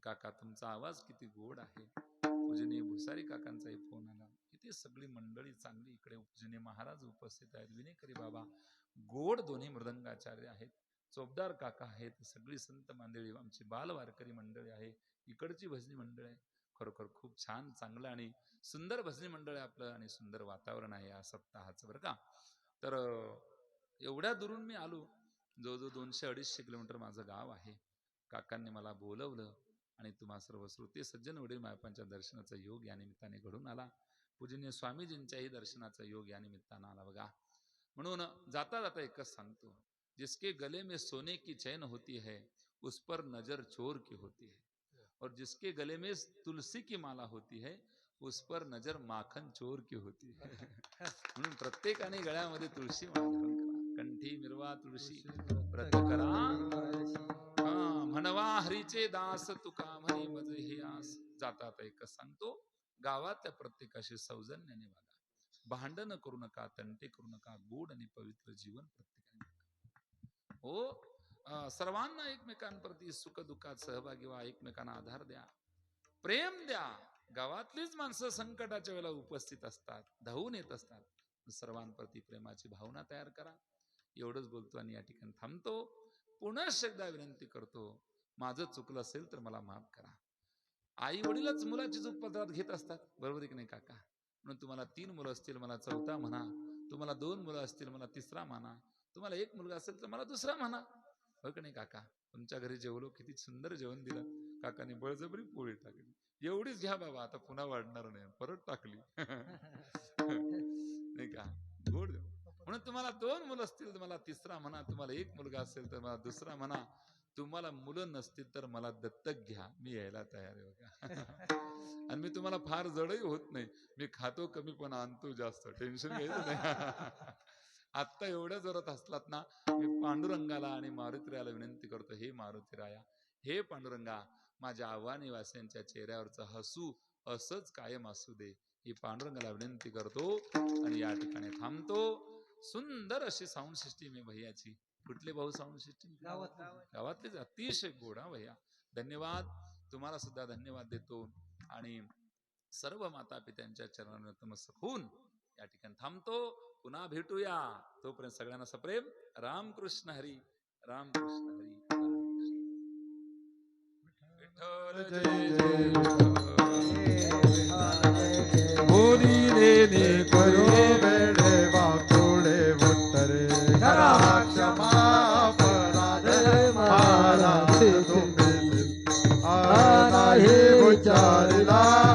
काका, तुमचा आवाज किती गोड आहे. पूजनीय भुसारी काकांचाही फोन आला. किती सगळी मंडळी चांगली इकडे, पूजनीय महाराज उपस्थित आहेत, विनेकरी बाबा गोड दोन्ही मृदंगाचार्य आहेत, चोपदार काका आहेत, सगळी संत मंडळी, आमची बाल वारकरी मंडळी आहे, इकडची भजनी मंडळ आहे. खरोखर खूप छान, चांगलं आणि सुंदर भजनी मंडळ आहे आपलं, आणि सुंदर वातावरण आहे या सप्ताहाचं बरं का. तर एवढ्या दुरून मी आलो, जवळजवळ 200-250 किलोमीटर माझं गाव आहे. काकांनी मला बोलवलं आणि तुम्हा सर्व श्रोते सज्जन वडील मायपांच्या दर्शनाचा योग या निमित्ताने घडून आला. पूजनीय स्वामीजींच्याही दर्शनाचा योग या निमित्तानं आला बघा. म्हणून जाता जाता एकच सांगतो, जिसके गले में सोने की चैन होती है, उस पर नजर चोर की होती है, और जिसके गले में तुलसी की माला होती है, उस पर नजर माखन चोर की होती है. म्हणून प्रत्येकाने गळ्यामध्ये तुळशी माळ धारण करा, कंठी मिरवा तुळशी व्रत करा, म्हणवा हरीचे दास तुका म्हणे मज हे आस. जातात एकच सांगतो, गावातल्या प्रत्येकाशी सौजन्याने वागा, भांडण करू नका, तंटे करू नका, गोड आणि पवित्र जीवन प्रत्येकाने हो. सर्वांना एकमेकांप्रती सुख दुःखात सहभागी व्हा, एकमेकांना आधार द्या, प्रेम द्या. गावातलीच माणसं संकटाच्या वेळेला उपस्थित असतात, धावून येत असतात. सर्वांप्रती प्रेमाची भावना तयार करा. एवढंच बोलतो आणि या ठिकाणी थांबतो. पुन्हा एकदा विनंती करतो, माझं चुकलं असेल तर मला माफ करा. आई वडीलच मुलाची चूक पदरात घेत असतात, बरोबर आहे की नाही काका? म्हणून तुम्हाला 3 मुलं असतील, मला 4था म्हणा. तुम्हाला 2 मुलं असतील, मला 3रा म्हणा. तुम्हाला 1 मुलगा असेल तर मला 2रा म्हणा, हो की नाही काका? तुमच्या घरी जेवलो, किती सुंदर जेवण दिलं. काकाने बळजबरी पोळी टाकली, एवढीच घ्या बाबा, आता पुन्हा वाढणार नाही, परत टाकली. नाही का? गोड. म्हणून तुम्हाला 2 मुलं असतील तर मला 3रा म्हणा, तुम्हाला 1 मुलगा असेल तर मला 2रा म्हणा. तुम्हाला मुलं नसतील तर मला दत्तक घ्या, मी यायला तयार आहे बघा. आणि मी तुम्हाला फार जडही होत नाही, मी खातो कमी पण आणतो जास्त, टेन्शन घ्यायचं नाही. आत्ता एवढ्या जोरात हसलात ना, मी पांडुरंगाला आणि मारुतीरायाला विनंती करतो, हे मारुतीराया, हे पांडुरंगा, माझ्या आव्हानी वासियांच्या चेहऱ्यावरचं हसू असंच कायम असू दे, ही पांडुरंगाला विनंती करतो आणि या ठिकाणी थांबतो. सुंदर अशी साऊंड सिस्टीम आहे भैयाची. कुठले भाऊ साऊंड सिस्टीम? गावातलेच, अतिशय गोड हा भैया. धन्यवाद, तुम्हाला सुद्धा धन्यवाद देतो. आणि सर्व माता पित्यांच्या चरणांवर नतमस्तक होऊन या ठिकाणी थांबतो. पुन्हा भेटूया. तोपर्यंत सगळ्यांना सप्रेम रामकृष्ण हरी, रामकृष्ण हरी. विठ्ठल जय जय बोलिलेने करो वेडे वाकुळे उत्तरे करा क्षमा अपराध महाराज तुम्ही नाही विचारला